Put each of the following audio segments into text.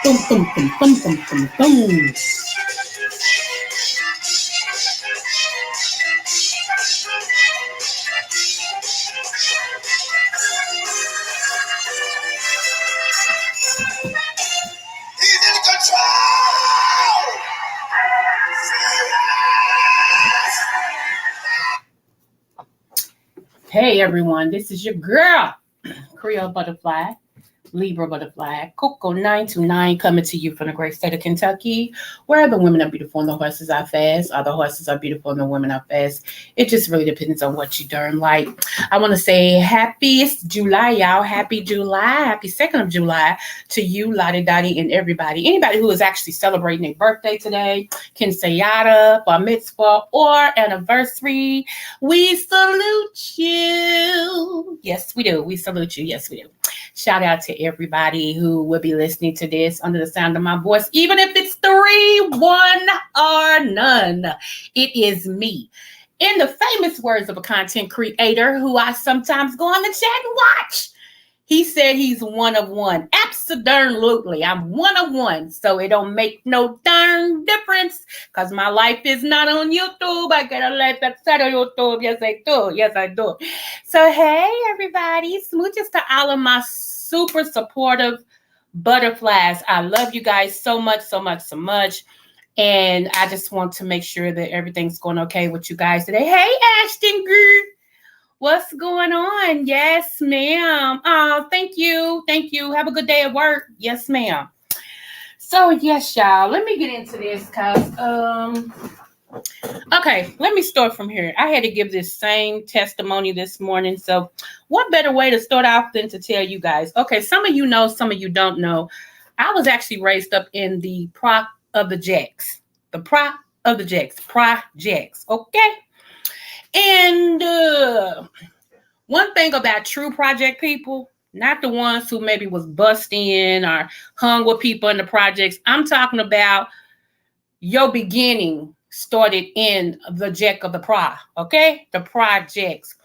Boom, boom, boom, boom, boom, boom, boom. He's in control. Hey everyone, this is your girl, Creole Butterfly, Libra Butterfly, Coco 929, coming to you from the great state of Kentucky, where the women are beautiful and the horses are fast, or the horses are beautiful and the women are fast. It just really depends on what you darn like. I want to say happy July, y'all. Happy July. Happy 2nd of July to you, Lottie Dottie, and everybody. Anybody who is actually celebrating their birthday today, Kinseyada, bar mitzvah, or anniversary, we salute you. Yes, we do. We salute you. Yes, we do. Shout out to everybody who will be listening to this under the sound of my voice, even if it's 3, 1, or none. It is me. In the famous words of a content creator who I sometimes go on the chat and watch, he said he's one of one. Absolutely. I'm one of one. So it don't make no darn difference because my life is not on YouTube. I got a life outside of YouTube. Yes, I do. Yes, I do. So, hey, everybody. Smooches to all of my super supportive butterflies. I love you guys so much, so much, so much. And I just want to make sure that everything's going okay with you guys today. Hey, Ashton girl. What's going on? Yes, ma'am. Oh, thank you. Thank you. Have a good day at work. Yes, ma'am. So, yes, y'all. Let me get into this because Okay, let me start from here. I had to give this same testimony this morning. So, what better way to start off than to tell you guys? Okay, some of you know, some of you don't know. I was actually raised up in the Pro of the Jacks. The Pro of the Jacks. Projects. Okay? And one thing about true project people, not the ones who maybe was bussed in or hung with people in the projects. I'm talking about your beginning started in the jack of the okay? The projects.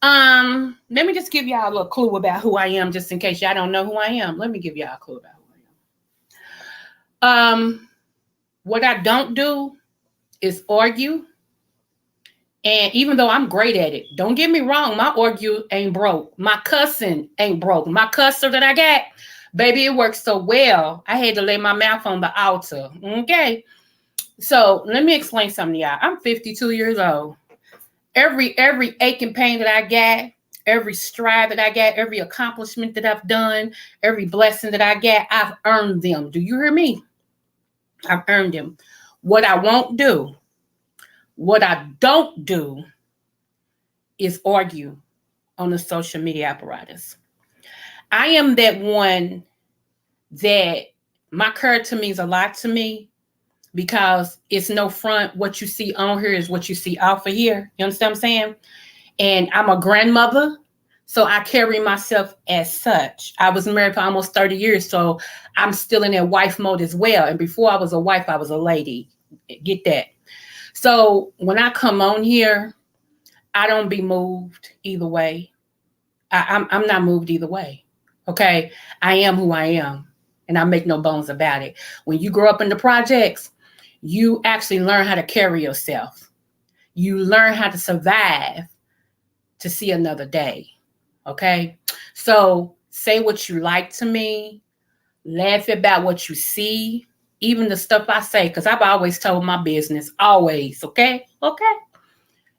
Let me just give y'all a little clue about who I am, just in case y'all don't know who I am. Let me give y'all a clue about who I am. What I don't do is argue. And even though I'm great at it, don't get me wrong, my argue ain't broke. My cussing ain't broke. My cusser that I got, baby, it works so well. I had to lay my mouth on the altar. Okay. So let me explain something to y'all. I'm 52 years old. Every ache and pain that I got, every stride that I got, every accomplishment that I've done, every blessing that I got, I've earned them. Do you hear me? I've earned them. What I won't do, what I don't do is argue on the social media apparatus. I am that one that my character means a lot to me because it's no front. What you see on here is what you see off of here. You understand what I'm saying? And I'm a grandmother, so I carry myself as such. I was married for almost 30 years, so I'm still in that wife mode as well. And before I was a wife, I was a lady. Get that? So when I come on here, I don't be moved either way. I'm not moved either way. Okay. I am who I am. And I make no bones about it. When you grow up in the projects, you actually learn how to carry yourself. You learn how to survive to see another day. Okay. So say what you like to me. Laugh about what you see. Even the stuff I say, because I've always told my business. Always. Okay. Okay.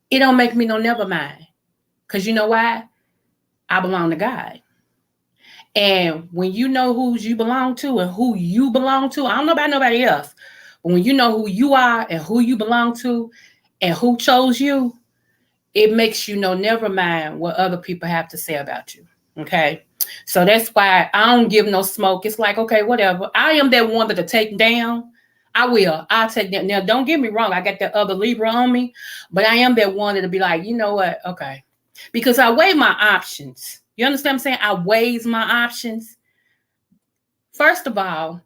It don't make me no never mind. Because you know why? I belong to God. And when you know who you belong to and who you belong to, I don't know about nobody else. But when you know who you are and who you belong to and who chose you, it makes you know never mind what other people have to say about you. Okay. So that's why I don't give no smoke. It's like, okay, whatever. I am that one to take down. I will. I'll take that. Now, don't get me wrong. I got that other Libra on me, but I am that one that'll be like, you know what? Okay. Because I weigh my options. You understand what I'm saying? I weighs my options. First of all,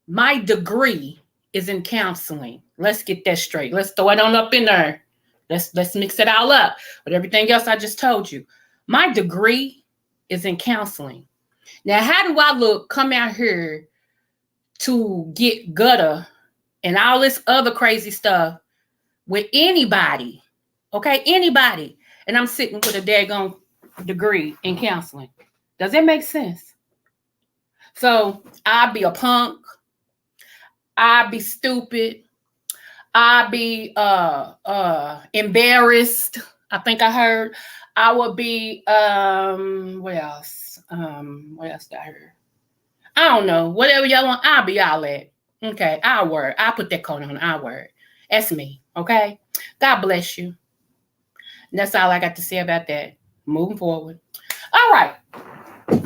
my degree is in counseling. Let's get that straight. Let's throw it on up in there. Let's mix it all up. But everything else I just told you. My degree is in counseling. Now, how do I look come out here to get gutter and all this other crazy stuff with anybody? Okay, anybody. And I'm sitting with a daggone degree in counseling. Does that make sense? So I'd be a punk. I'd be stupid. I'd be embarrassed. I think I heard. I would be what else? What else did I hear? I don't know. Whatever y'all want, I'll be all that. Okay, I'll word. I'll put that coat on. I'll word. That's me. Okay. God bless you. And that's all I got to say about that. Moving forward. All right.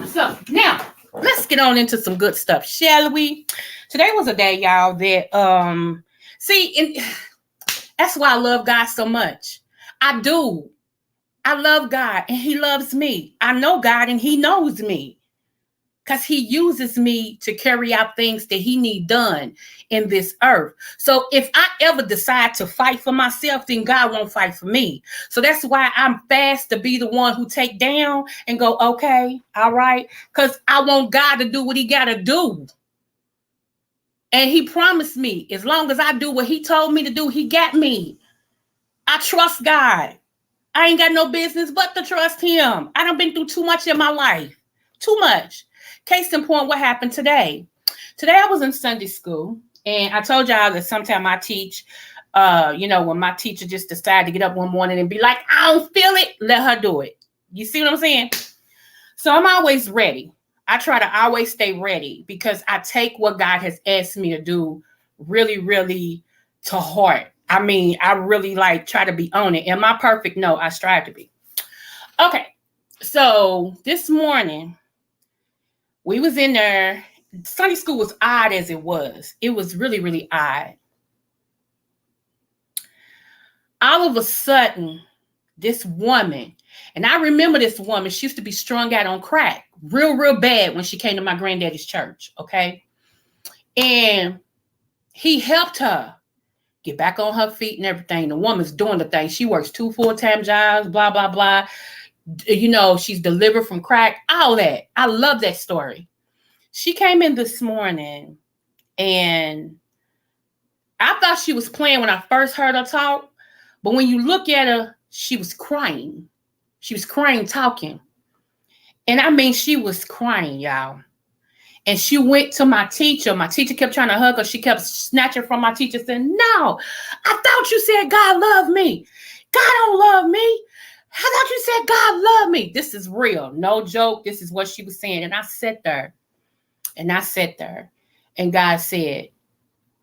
So now let's get on into some good stuff, shall we? Today was a day, y'all, that see, and that's why I love God so much. I do. I love God and He loves me. I know God and He knows me. Because He uses me to carry out things that He need done in this earth. So if I ever decide to fight for myself, then God won't fight for me. So that's why I'm fast to be the one who take down and go, okay, all right. Because I want God to do what He got to do. And He promised me, as long as I do what He told me to do, He got me. I trust God. I ain't got no business but to trust Him. I done been through too much in my life. Too much. Case in point, what happened today? Today I was in Sunday school, and I told y'all that sometime I teach, when my teacher just decided to get up one morning and be like, I don't feel it, let her do it. You see what I'm saying? So I'm always ready. I try to always stay ready because I take what God has asked me to do really, really to heart. I mean, I really like try to be on it. Am I perfect? No, I strive to be. Okay. So this morning we was in there. Sunday school was odd as it was. It was really, really odd. All of a sudden, this woman, and I remember this woman, she used to be strung out on crack real, real bad when she came to my granddaddy's church. Okay. And he helped her get back on her feet and everything. The woman's doing the thing. She works 2 full-time jobs, blah, blah, blah. You know, she's delivered from crack, all that. I love that story. She came in this morning and I thought she was playing when I first heard her talk. But when you look at her, she was crying. She was crying, talking. And I mean, she was crying, y'all. And she went to my teacher. My teacher kept trying to hug her. She kept snatching from my teacher, saying, no, I thought you said God loved me. God don't love me. I thought you said God loved me. This is real. No joke. This is what she was saying. And I sat there. And God said,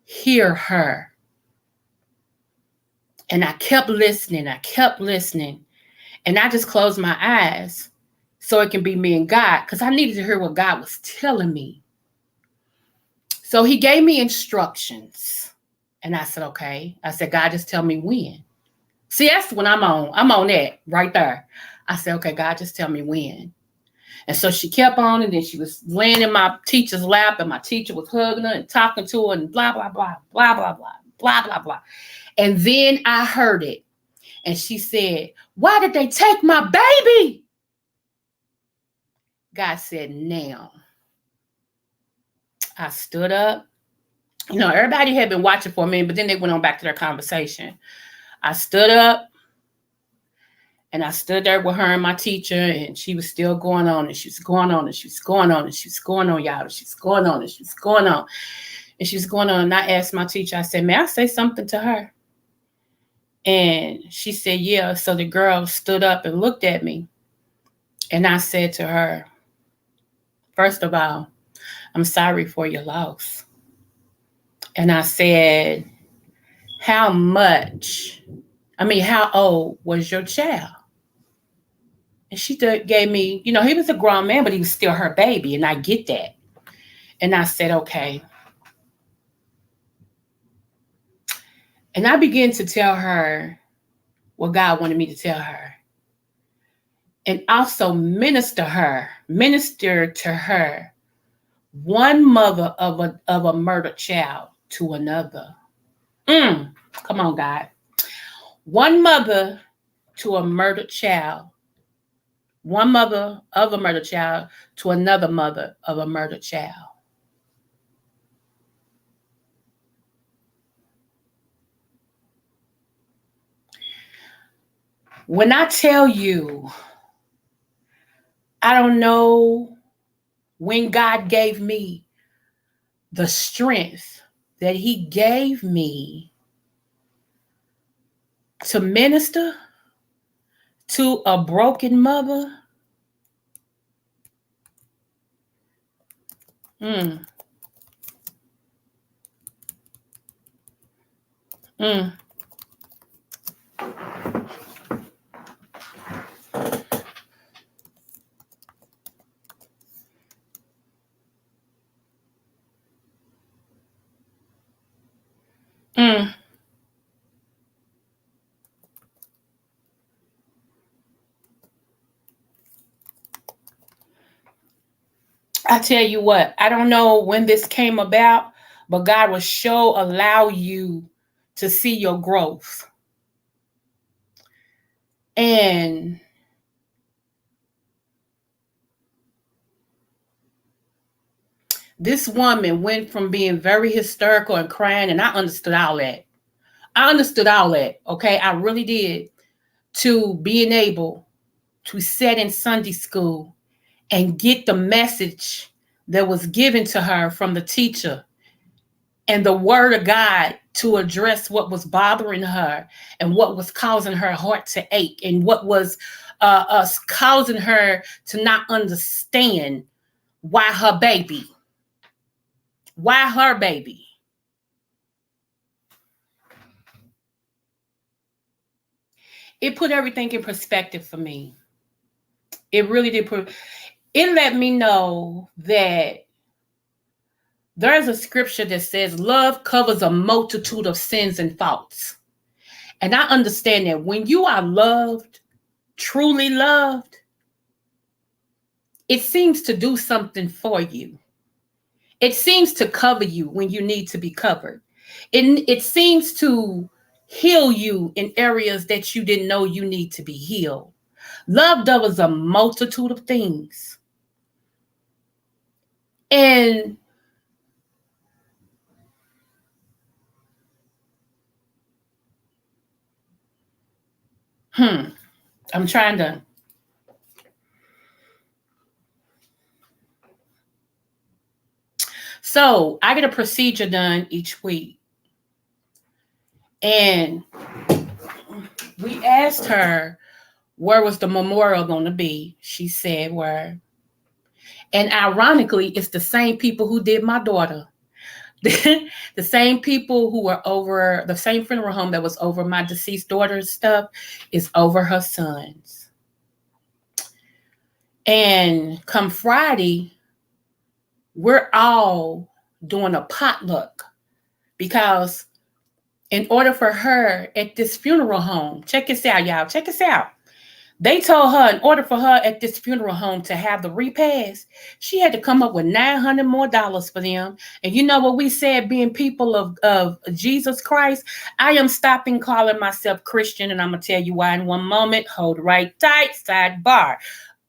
hear her. And I kept listening. And I just closed my eyes so it can be me and God, because I needed to hear what God was telling me. So he gave me instructions. And I said, okay. I said, God, just tell me when. See, that's when I'm on. I'm on that right there. I said, okay, God, just tell me when. And so she kept on, and then she was laying in my teacher's lap, and my teacher was hugging her and talking to her and blah, blah, blah, blah, blah, blah, blah, blah, blah. And then I heard it. And she said, why did they take my baby? God said, now. I stood up. You know, everybody had been watching for a minute, but then they went on back to their conversation. I stood up. And I stood there with her and my teacher, and she was still going on, and she was going on, and she was going on, and she was going on, y'all. She was going on, and she was going on, and she was going on. And I asked my teacher, I said, may I say something to her? And she said, yeah. So the girl stood up and looked at me. And I said to her, first of all, I'm sorry for your loss. And I said, how old was your child? And she gave me, you know, he was a grown man, but he was still her baby. And I get that. And I said, okay. And I began to tell her what God wanted me to tell her. And also minister to her, one mother of a murdered child to another. Come on, God. One mother to a murdered child. One mother of a murdered child to another mother of a murdered child. When I tell you, I don't know when God gave me the strength that he gave me to minister to a broken mother. Mm. Mm. Mm. I tell you what, I don't know when this came about, but God will allow you to see your growth. And this woman went from being very hysterical and crying, and I understood all that. Okay? I really did. To being able to sit in Sunday school and get the message that was given to her from the teacher and the word of God to address what was bothering her and what was causing her heart to ache and what was causing her to not understand why her baby. it put everything in perspective for me. It really did it let me know that there's a scripture that says love covers a multitude of sins and faults. And I understand that when you are loved, truly loved, it seems to do something for you. It seems to cover you when you need to be covered. It seems to heal you in areas that you didn't know you need to be healed. Love covers a multitude of things. And I'm trying to. So I get a procedure done each week. And we asked her, where was the memorial going to be? She said, where? And ironically, it's the same people who did my daughter. The same people who were over, the same funeral home that was over my deceased daughter's stuff is over her son's. And come Friday, we're all doing a potluck because in order for her at this funeral home, check this out, y'all, check this out. They told her in order for her at this funeral home to have the repast, she had to come up with $900 more for them. And you know what we said, being people of Jesus Christ? I am stopping calling myself Christian, and I'm going to tell you why in one moment. Hold right tight, sidebar.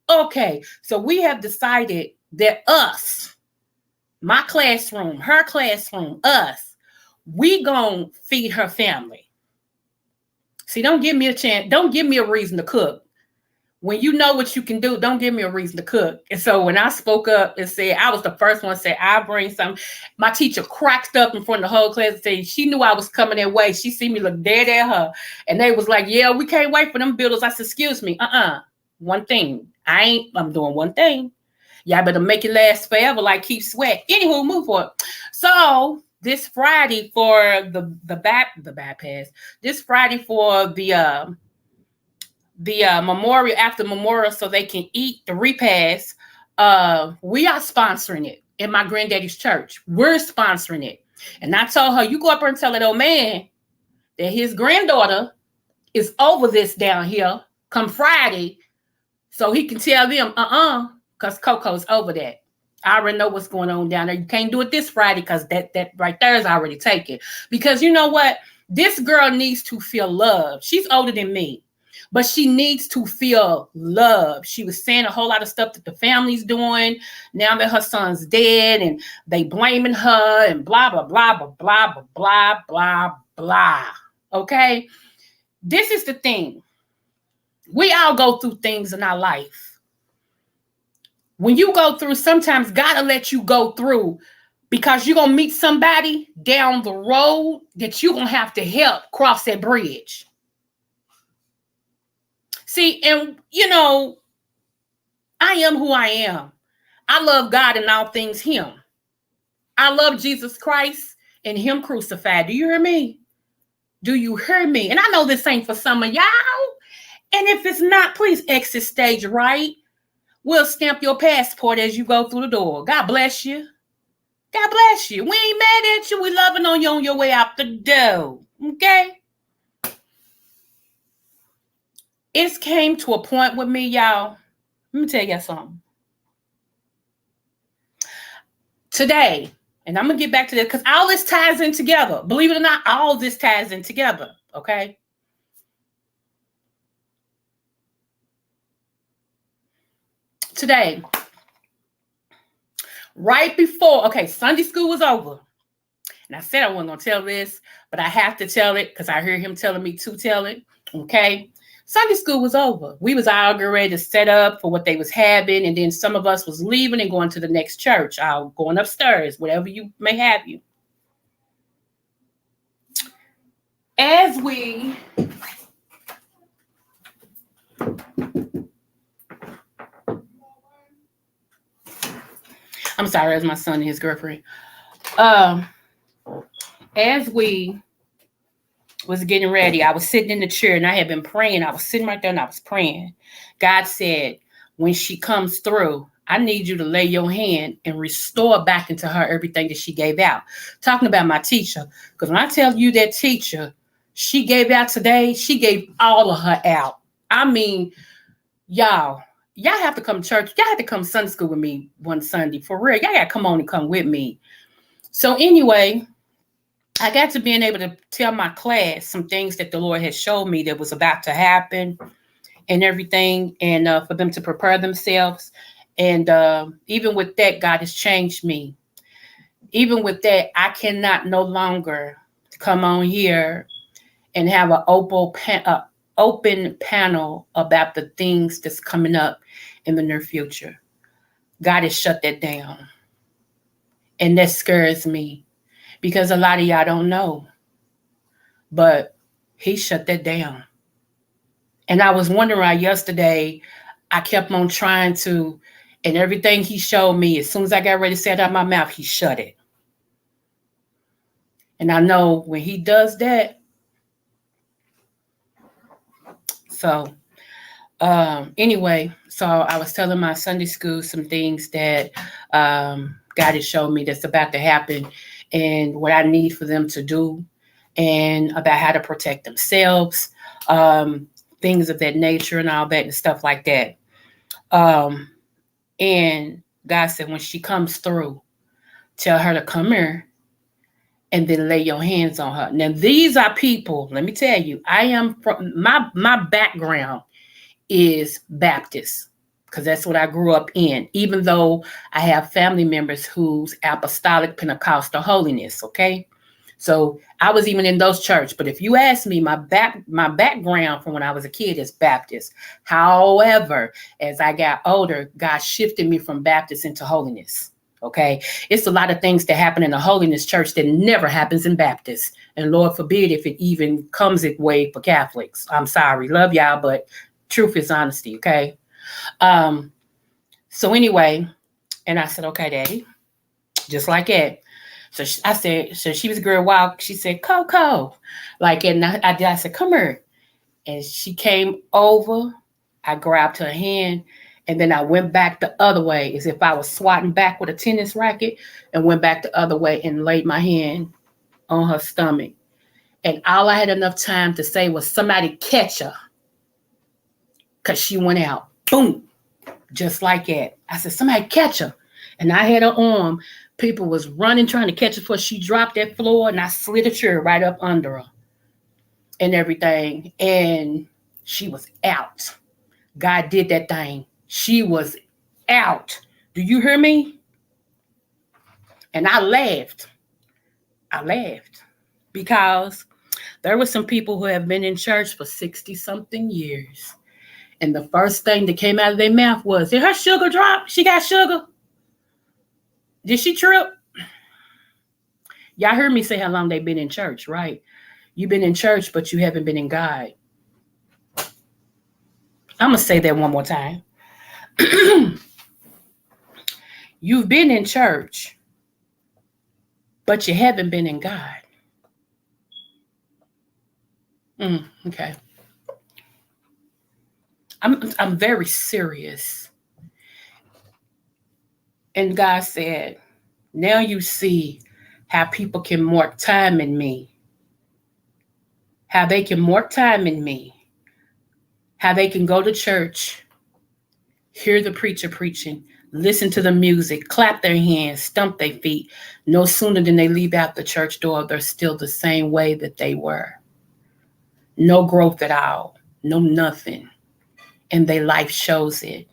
Okay, so we have decided that us, my classroom, her classroom, us, we gonna feed her family. See, don't give me a chance. Don't give me a reason to cook. When you know what you can do, don't give me a reason to cook. And so when I spoke up and said, I was the first one to say, I'll bring some, my teacher cracked up in front of the whole class and said, she knew I was coming that way. She see me look dead at her. And they was like, yeah, we can't wait for them builders. I said, excuse me, one thing. I'm doing one thing. Y'all better make it last forever, like Keith Sweat. Anywho, move forward. So this Friday for the bypass, this Friday for the memorial, after memorial, so they can eat the repast. We are sponsoring it in my granddaddy's church. We're sponsoring it. And I told her, you go up there and tell that old man that his granddaughter is over this down here come Friday, so he can tell them, because Coco's over that. I already know what's going on down there. You can't do it this Friday because that right there is already taken. Because you know what? This girl needs to feel loved. She's older than me, but she needs to feel loved. She was saying a whole lot of stuff that the family's doing now that her son's dead, and they blaming her and blah, blah, blah, blah, blah, blah, blah, blah, blah. Okay? This is the thing. We all go through things in our life. When you go through, sometimes God will let you go through because you're going to meet somebody down the road that you're going to have to help cross that bridge. See, and you know, I am who I am. I love God and all things Him. I love Jesus Christ and Him crucified. Do you hear me? Do you hear me? And I know this ain't for some of y'all. And if it's not, please exit stage right. We'll stamp your passport as you go through the door. God bless you. God bless you. We ain't mad at you. We loving on you on your way out the door. Okay? It's came to a point with me, y'all. Let me tell you something. Today, and I'm going to get back to this because all this ties in together. Believe it or not, all this ties in together. Okay? Today, right before, Sunday school was over. And I said I wasn't going to tell this, but I have to tell it because I hear him telling me to tell it. Okay? Sunday school was over. We was all getting ready to set up for what they was having. And then some of us was leaving and going to the next church. Going upstairs, whatever you may have you. As we... I'm sorry, as my son and his girlfriend. As we was getting ready. I was sitting in the chair and I had been praying. I was sitting right there and I was praying. God said, when she comes through, I need you to lay your hand and restore back into her everything that she gave out. Talking about my teacher. Because when I tell you that teacher, she gave out today, she gave all of her out. I mean, y'all have to come to church. Y'all have to come Sunday school with me one Sunday. For real. Y'all got to come on and come with me. So anyway, I got to being able to tell my class some things that the Lord had showed me that was about to happen and everything, and for them to prepare themselves. And even with that, God has changed me. Even with that, I cannot no longer come on here and have an open panel about the things that's coming up in the near future. God has shut that down. And that scares me because a lot of y'all don't know. But he shut that down. And I was wondering why yesterday I kept on trying to, and everything he showed me, as soon as I got ready to say it out of my mouth, he shut it. And I know when he does that, so anyway, so I was telling my Sunday school some things that God has showed me that's about to happen and what I need for them to do and about how to protect themselves, things of that nature and all that and stuff like that. And God said, when she comes through, tell her to come here and then lay your hands on her. Now, these are people, let me tell you, I am from my background is Baptist because that's what I grew up in, even though I have family members who's apostolic Pentecostal holiness, okay? So I was even in those churches. But if you ask me, my background from when I was a kid is Baptist. However, as I got older, God shifted me from Baptist into holiness. Okay. It's a lot of things that happen in a holiness church that never happens in Baptist. And Lord forbid if it even comes that way for Catholics. I'm sorry. Love y'all, but truth is honesty. Okay. So anyway, and I said, okay, Daddy, just like that. So I said, so she was a girl wild. She said, Coco. Like, and I said, come here. And she came over. I grabbed her hand. And then I went back the other way as if I was swatting back with a tennis racket and went back the other way and laid my hand on her stomach. And all I had enough time to say was, somebody catch her. Because she went out. Boom. Just like that. I said, somebody catch her. And I had her arm. People was running, trying to catch her before she dropped that floor. And I slid a chair right up under her and everything. And she was out. God did that thing. She was out. Do you hear me? And I laughed. I laughed because there were some people who have been in church for 60 something years. And the first thing that came out of their mouth was, did her sugar drop? She got sugar? Did she trip? Y'all heard me say how long they've been in church, right? You've been in church, but you haven't been in God. I'm going to say that one more time. You've been in church, but you haven't been in God. Okay. I'm very serious. And God said, now you see how people can mark time in me. How they can mark time in me. How they can go to church, hear the preacher preaching, listen to the music, clap their hands, stump their feet. No sooner than they leave out the church door, they're still the same way that they were. No growth at all. No nothing. And their life shows it.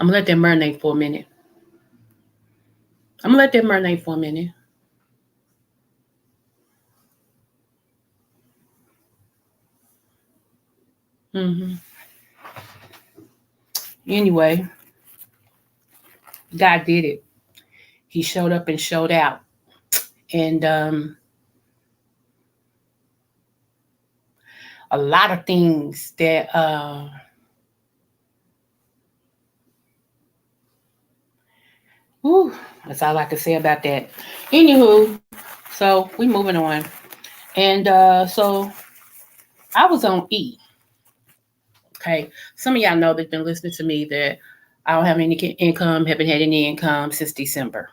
I'm going to let that marinate for a minute. Anyway, God did it. He showed up and showed out. And a lot of things that Whew, that's all I can say about that. Anywho, so we moving on. And so I was on E. Okay. Some of y'all know that's been listening to me that I don't have any income, haven't had any income since December.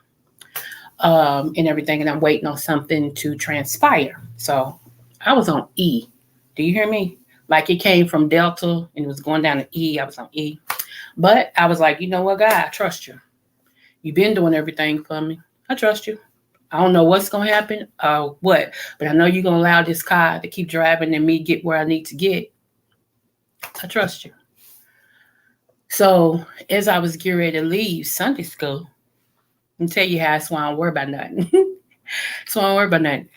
And everything, and I'm waiting on something to transpire. So I was on E. Do you hear me? Like it came from Delta and it was going down to E. I was on E. But I was like, you know what, God, I trust you. You've been doing everything for me. I trust you. I don't know what's gonna happen, what, but I know you're gonna allow this car to keep driving and me get where I need to get. I trust you. So as I was getting ready to leave Sunday school, I'm tell you how I swan don't worry about nothing. So I don't worry about nothing.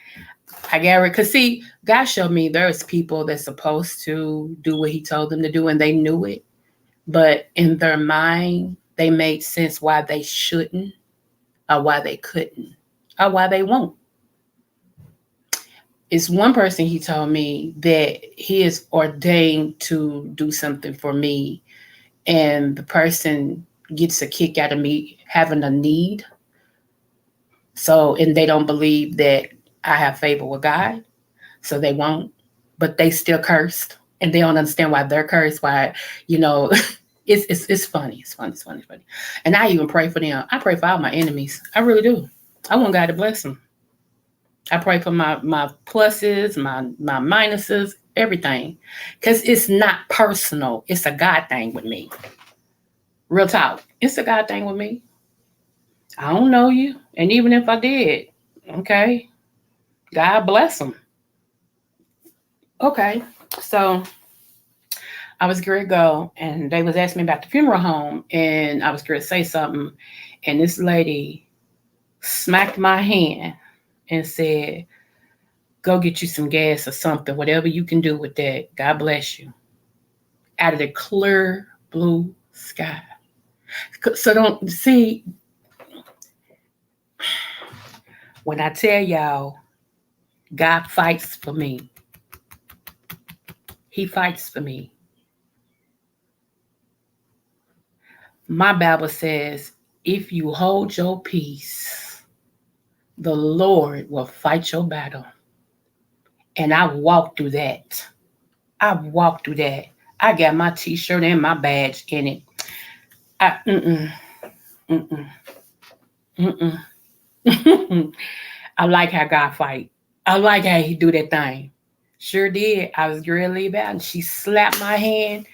I got it. Cause see, God showed me there's people that's supposed to do what he told them to do and they knew it. But in their mind, they made sense why they shouldn't or why they couldn't or why they won't. It's one person he told me that he is ordained to do something for me, and the person gets a kick out of me having a need. So, and they don't believe that I have favor with God, so they won't, but they still cursed, and they don't understand why they're cursed. Why, you know, it's funny. It's funny. It's funny. It's funny. And I even pray for them. I pray for all my enemies. I really do. I want God to bless them. I pray for my pluses, my minuses, everything, because it's not personal. It's a God thing with me. Real talk. It's a God thing with me. I don't know you, and even if I did, okay, God bless them. Okay, so I was going to go, and they was asking me about the funeral home, and I was going to say something, and this lady smacked my hand and said, "Go get you some gas or something, whatever you can do with that. God bless you." Out of the clear blue sky. So don't see when I tell y'all, God fights for me. He fights for me. My Bible says, if you hold your peace, the Lord will fight your battle. And I walked through that. I walked through that. I got my t-shirt and my badge in it. I, mm-mm, mm-mm, mm-mm. I like how God fight. I like how he do that thing. Sure did. I was going to leave out and she slapped my hand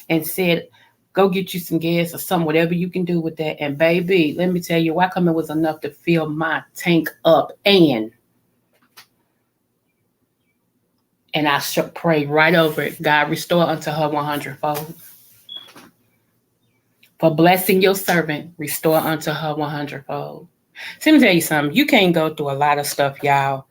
and said, "Go get you some gas or something, whatever you can do with that." And baby, let me tell you, why come it was enough to fill my tank up and I should pray right over it. God, restore unto her 100-fold. For blessing your servant, restore unto her 100-fold. So let me tell you something. You can't go through a lot of stuff, y'all,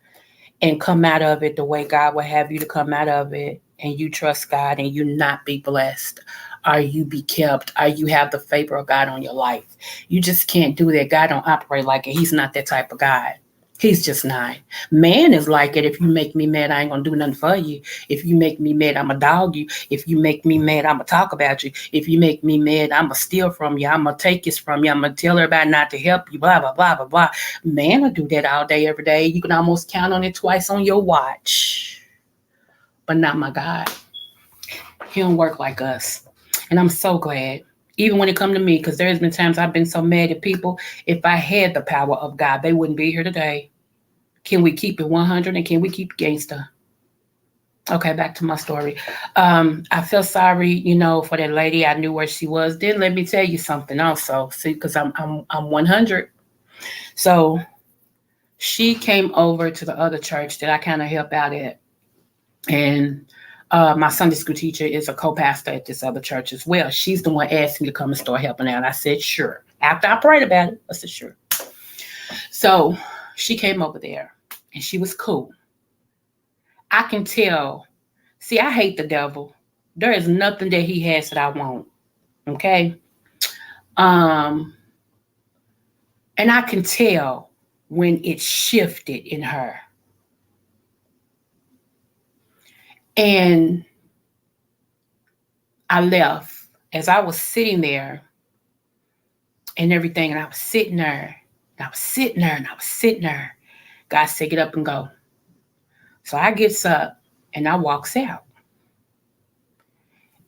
and come out of it the way God would have you to come out of it, and you trust God and you not be blessed, or you be kept, or you have the favor of God on your life. You just can't do that. God don't operate like it. He's not that type of God. He's just not. Man is like it. If you make me mad, I ain't gonna do nothing for you. If you make me mad, I'ma dog you. If you make me mad, I'ma talk about you. If you make me mad, I'ma steal from you. I'ma take this from you. I'ma tell everybody not to help you. Blah blah blah blah blah. Man, I do that all day, every day. You can almost count on it twice on your watch. But not my God. He don't work like us. And I'm so glad. Even when it come to me, because there's been times I've been so mad at people. If I had the power of God, they wouldn't be here today. Can we keep it 100 and can we keep gangster? Okay, back to my story. I feel sorry, for that lady. I knew where she was. Then let me tell you something also. See, because I'm 100. So she came over to the other church that I kind of help out at, and my Sunday school teacher is a co-pastor at this other church as well. She's the one asked me to come and start helping out. I said sure. After I prayed about it, I said sure. So she came over there, and she was cool. I can tell. See, I hate the devil. There is nothing that he has that I want. Okay. Um, and I can tell when it shifted in her. And I left. As I was sitting there, and everything. And I was sitting there. And I was sitting there and I was sitting there. God said, get up and go. So I gets up and I walks out.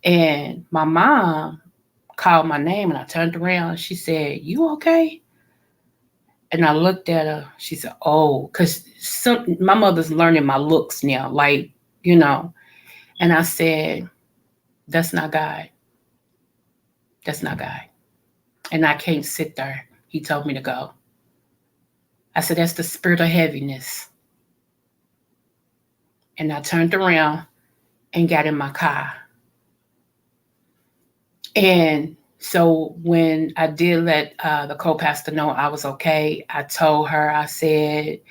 And my mom called my name and I turned around and she said, you okay? And I looked at her. She said, oh, because my mother's learning my looks now, like, you know. And I said, that's not God. That's not God. And I can't sit there. He told me to go. I said, that's the spirit of heaviness. And I turned around and got in my car. And so when I did let the co-pastor know I was okay, I told her, I said,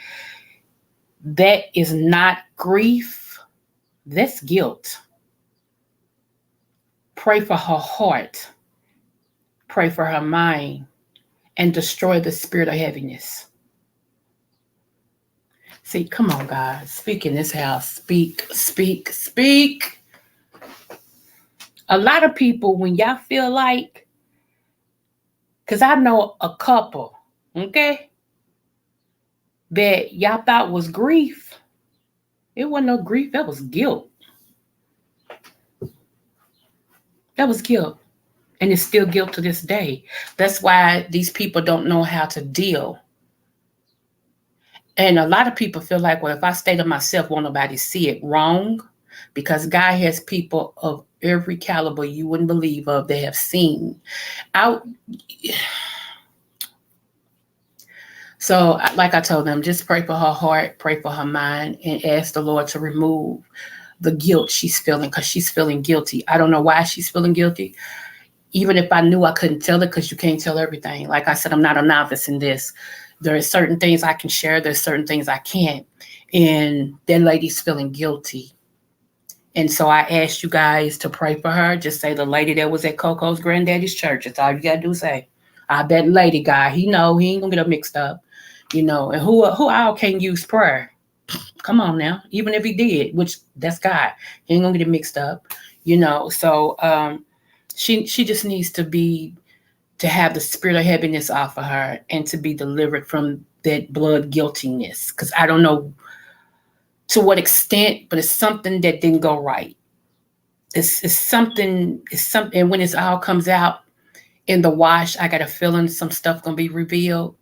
that is not grief, that's guilt. Pray for her heart, pray for her mind, and destroy the spirit of heaviness. See, come on, God, speak in this house. Speak, speak, speak. A lot of people, when y'all feel like, because I know a couple, okay, that y'all thought was grief. It wasn't no grief, that was guilt. That was guilt. And it's still guilt to this day. That's why these people don't know how to deal. And a lot of people feel like, well, if I stay to myself, won't nobody see it. Wrong. Because God has people of every caliber you wouldn't believe of that have seen. So, like I told them, just pray for her heart, pray for her mind, and ask the Lord to remove the guilt she's feeling, because she's feeling guilty. I don't know why she's feeling guilty. Even if I knew, I couldn't tell it, because you can't tell everything. Like I said, I'm not a novice in this. There are certain things I can share. There's certain things I can't. And that lady's feeling guilty. And so I asked you guys to pray for her. Just say the lady that was at Coco's granddaddy's church. That's all you got to do, say. I bet lady guy, he ain't going to get her mixed up. You know, and who all can use prayer? Come on now. Even if he did, which that's God. He ain't going to get it mixed up. You know, so she just needs to have the spirit of heaviness off of her and to be delivered from that blood guiltiness. Because I don't know to what extent, but it's something that didn't go right. It's something, and when it all comes out in the wash, I got a feeling some stuff gonna be revealed.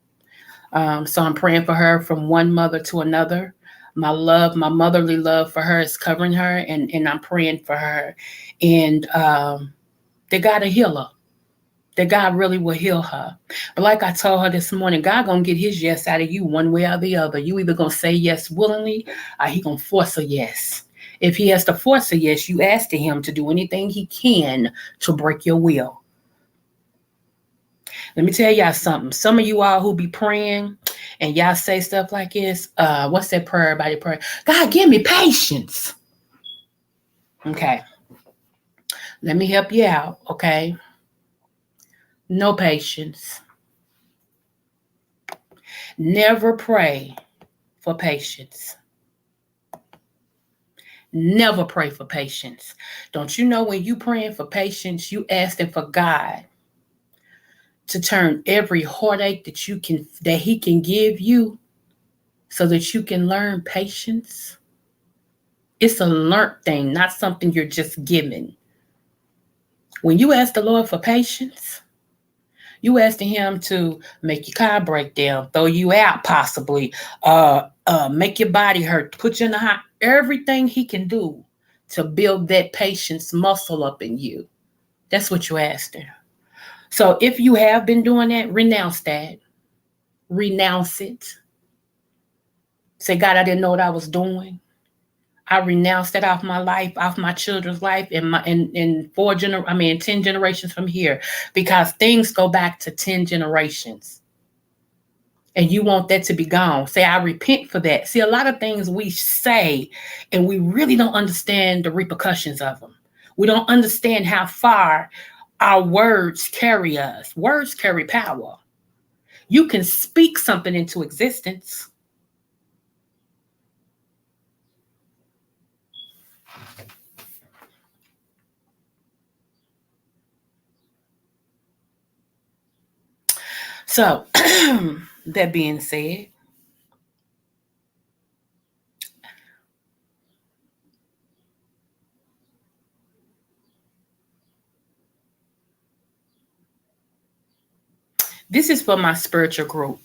So I'm praying for her from one mother to another. My love, my motherly love for her is covering her, and I'm praying for her. And that God will heal her. That God really will heal her. But like I told her this morning, God gonna get his yes out of you one way or the other. You either gonna say yes willingly, or he gonna force a yes. If he has to force a yes, you ask him to do anything he can to break your will. Let me tell y'all something. Some of you all who be praying and y'all say stuff like this, what's that prayer, everybody pray? God, give me patience. Okay. Let me help you out, okay? No patience. Never pray for patience. Never pray for patience. Don't you know when you praying for patience, you asking for God to turn every heartache that he can give you so that you can learn patience? It's a learned thing, not something you're just given. When you ask the Lord for patience, you asking him to make your car break down, throw you out possibly, make your body hurt, put you in the hot, everything he can do to build that patience muscle up in you. That's what you asked him. So if you have been doing that, renounce that. Renounce it. Say, God, I didn't know what I was doing. I renounce that off my life, off my children's life, and in 10 generations from here, because things go back to 10 generations. And you want that to be gone. Say, I repent for that. See, a lot of things we say, and we really don't understand the repercussions of them. We don't understand how far our words carry us. Words carry power. You can speak something into existence. So, that being said, this is for my spiritual group.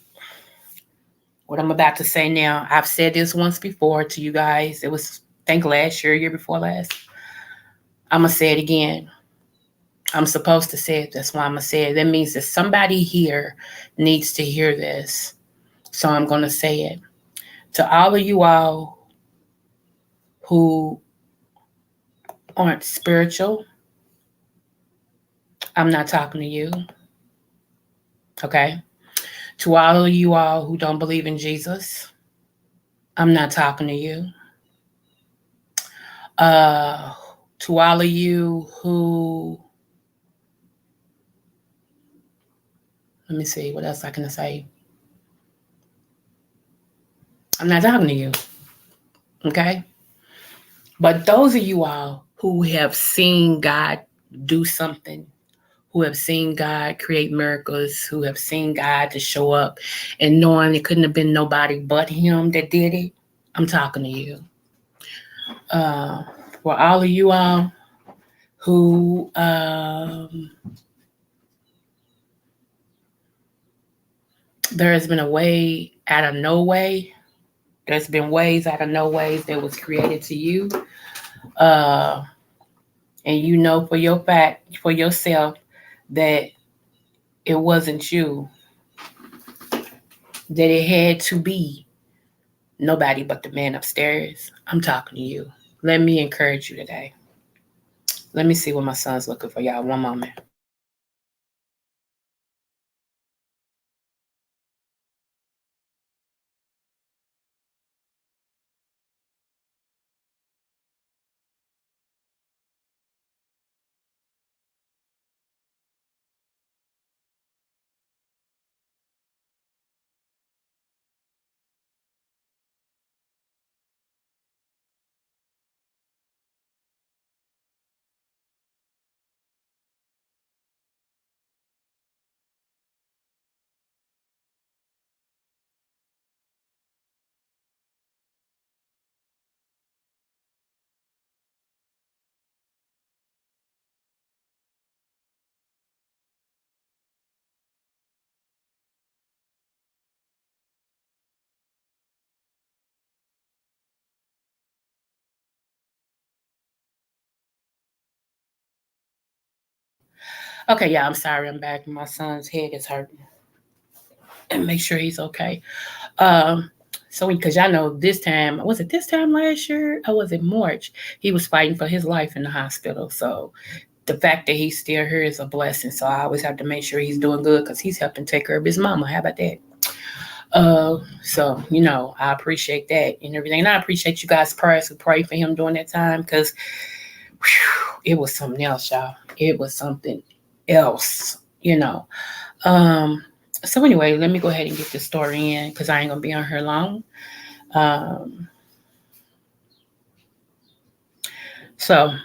What I'm about to say now, I've said this once before to you guys. It was, I think, last year, year before last. I'm going to say it again. I'm supposed to say it. That's why I'm going to say it. That means that somebody here needs to hear this. So I'm going to say it. To all of you all who aren't spiritual, I'm not talking to you. Okay? To all of you all who don't believe in Jesus, I'm not talking to you. Uh, to all of you who, let me see, what else I can say? I'm not talking to you. Okay? But those of you all who have seen God do something, who have seen God create miracles, who have seen God to show up and knowing it couldn't have been nobody but Him that did it, I'm talking to you. For all of you all who there has been a way out of no way. There's been ways out of no ways that was created to you. Uh, and you know for your fact, for yourself, that it wasn't you, that it had to be nobody but the man upstairs. I'm talking to you. Let me encourage you today. Let me see what my son's looking for, y'all. One moment. Okay, yeah, I'm sorry. I'm back. My son's head is hurting. And make sure he's okay. Um, so because y'all know this time, was it this time last year? Or was it March? He was fighting for his life in the hospital. So the fact that he's still here is a blessing. So I always have to make sure he's doing good because he's helping take care of his mama. How about that? So I appreciate that and everything. And I appreciate you guys' prayers who prayed for him during that time because it was something else, y'all. It was something else. Um, so anyway, let me go ahead and get this story in because I ain't gonna be on here long. Um, so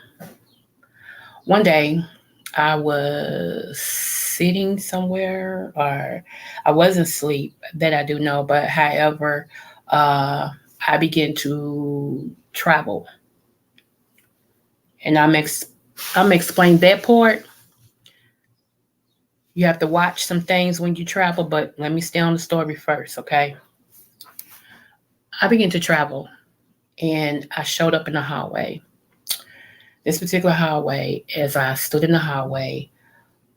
one day I was sitting somewhere, or I wasn't asleep, that I do know, but however, I began to travel. And I'm explain that part. You have to watch some things when you travel, but let me stay on the story first, okay? I began to travel and I showed up in the hallway. This particular hallway, as I stood in the hallway,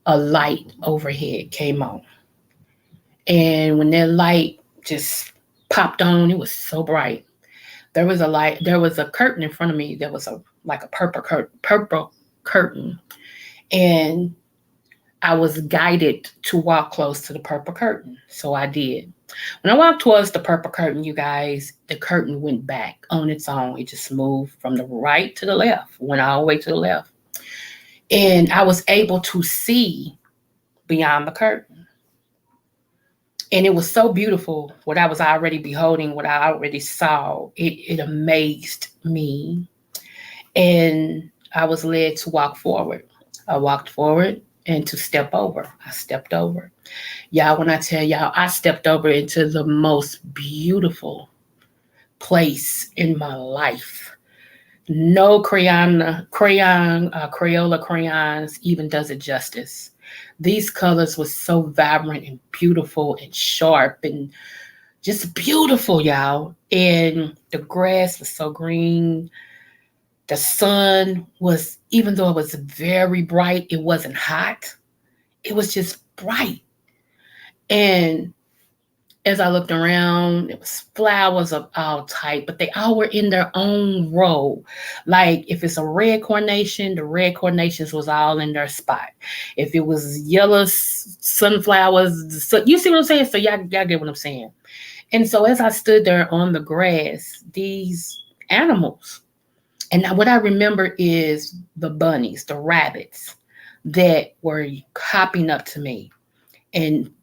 a light overhead came on. And when that light just popped on, it was so bright. There was a light, there was a curtain in front of me that was like a purple curtain. And I was guided to walk close to the purple curtain. So I did. When I walked towards the purple curtain, you guys, the curtain went back on its own. It just moved from the right to the left, went all the way to the left. And I was able to see beyond the curtain. And it was so beautiful what I was already beholding, what I already saw. It amazed me. And I was led to walk forward. I walked forward and to step over. I stepped over. Y'all, when I tell y'all, I stepped over into the most beautiful place in my life. No Crayola crayons even does it justice. These colors were so vibrant and beautiful and sharp and just beautiful, y'all. And the grass was so green. The sun was, even though it was very bright, it wasn't hot. It was just bright. And as I looked around, it was flowers of all type, but they all were in their own row. Like if it's a red carnation, the red carnations was all in their spot. If it was yellow sunflowers, so you see what I'm saying? So y'all get what I'm saying. And so as I stood there on the grass, these animals, and what I remember is the bunnies, the rabbits that were hopping up to me and,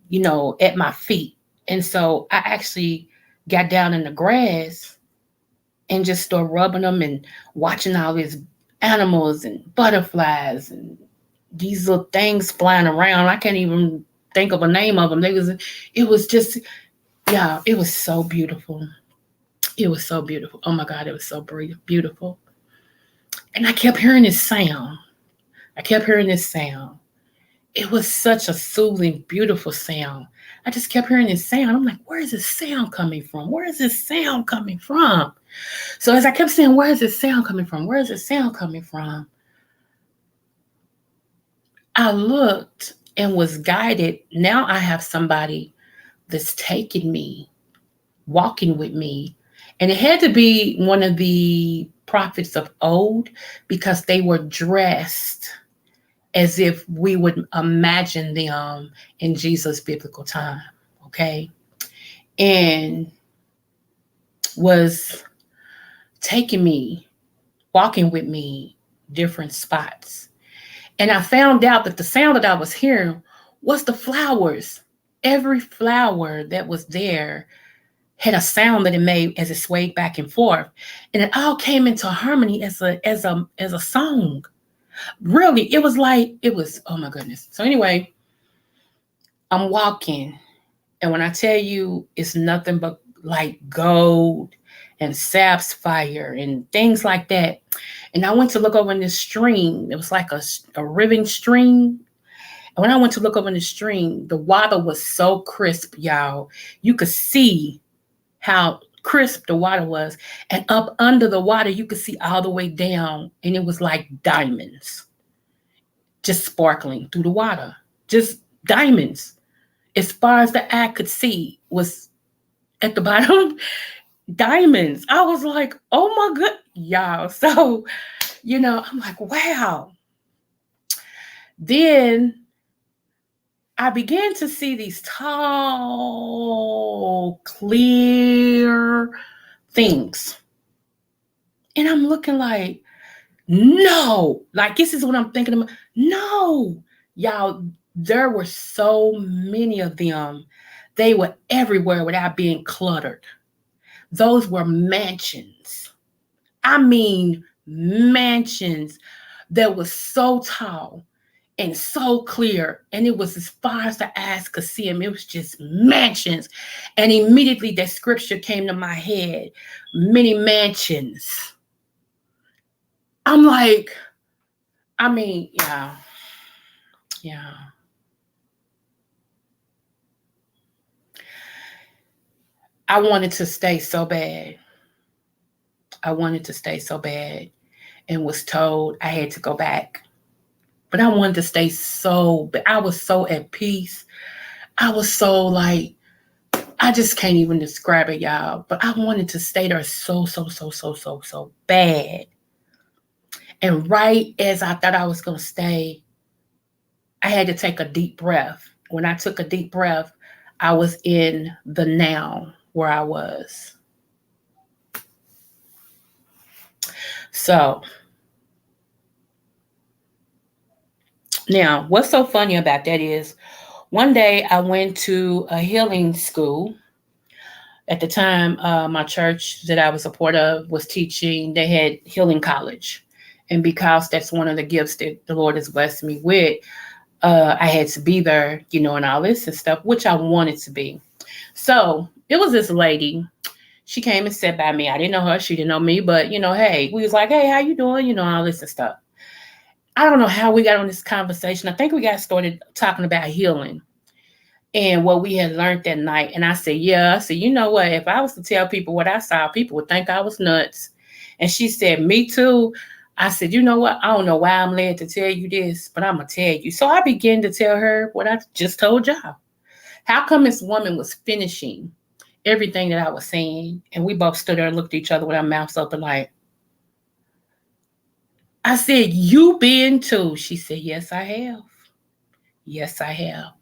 at my feet. And so I actually got down in the grass and just started rubbing them and watching all these animals and butterflies and these little things flying around. I can't even think of a name of them. It was just, yeah, it was so beautiful. It was so beautiful. Oh my God, it was so beautiful. And I kept hearing this sound. It was such a soothing, beautiful sound. I just kept hearing this sound. I'm like, where is this sound coming from? Where is this sound coming from? So as I kept saying, where is this sound coming from? Where is this sound coming from? I looked and was guided. Now I have somebody that's taking me, walking with me. And it had to be one of the prophets of old because they were dressed as if we would imagine them in Jesus' biblical time, okay? And was taking me, walking with me, different spots. And I found out that the sound that I was hearing was the flowers. Every flower that was there had a sound that it made as it swayed back and forth. And it all came into harmony as a song. Really, it was, oh my goodness. So anyway, I'm walking. And when I tell you it's nothing but like gold and sapphire and things like that. And I went to look over in this stream. It was like a riven stream. And when I went to look over in the stream, the water was so crisp, y'all. You could see how crisp the water was. And up under the water, you could see all the way down. And it was like diamonds. Just sparkling through the water, just diamonds. As far as the eye could see was at the bottom, diamonds. I was like, oh my God, y'all. So, I'm like, wow. Then I began to see these tall, clear things. And I'm looking like, no, like this is what I'm thinking about. No, y'all, there were so many of them. They were everywhere without being cluttered. Those were mansions. I mean, mansions that were so tall and so clear. And it was as far as the eyes could see them. It was just mansions. And immediately that scripture came to my head, many mansions. I'm like, yeah. I wanted to stay so bad. And was told I had to go back. But I wanted to stay but I was so at peace. I was so like, I just can't even describe it, y'all. But I wanted to stay there so bad. And right as I thought I was going to stay, I had to take a deep breath. When I took a deep breath, I was in the now where I was. So now what's so funny about that is one day I went to a healing school. At the time, my church that I was a part of was teaching, they had healing college. And because that's one of the gifts that the Lord has blessed me with, I had to be there, and all this and stuff, which I wanted to be. So it was this lady. She came and sat by me. I didn't know her. She didn't know me. But, hey, we was like, hey, how you doing? All this and stuff. I don't know how we got on this conversation. I think we got started talking about healing and what we had learned that night. And I said, yeah. I said, you know what? If I was to tell people what I saw, people would think I was nuts. And she said, me too. I said, you know what? I don't know why I'm led to tell you this, but I'm going to tell you. So I began to tell her what I just told y'all. How come this woman was finishing everything that I was saying? And we both stood there and looked at each other with our mouths open like, I said, you been too? She said, yes, I have. Yes, I have.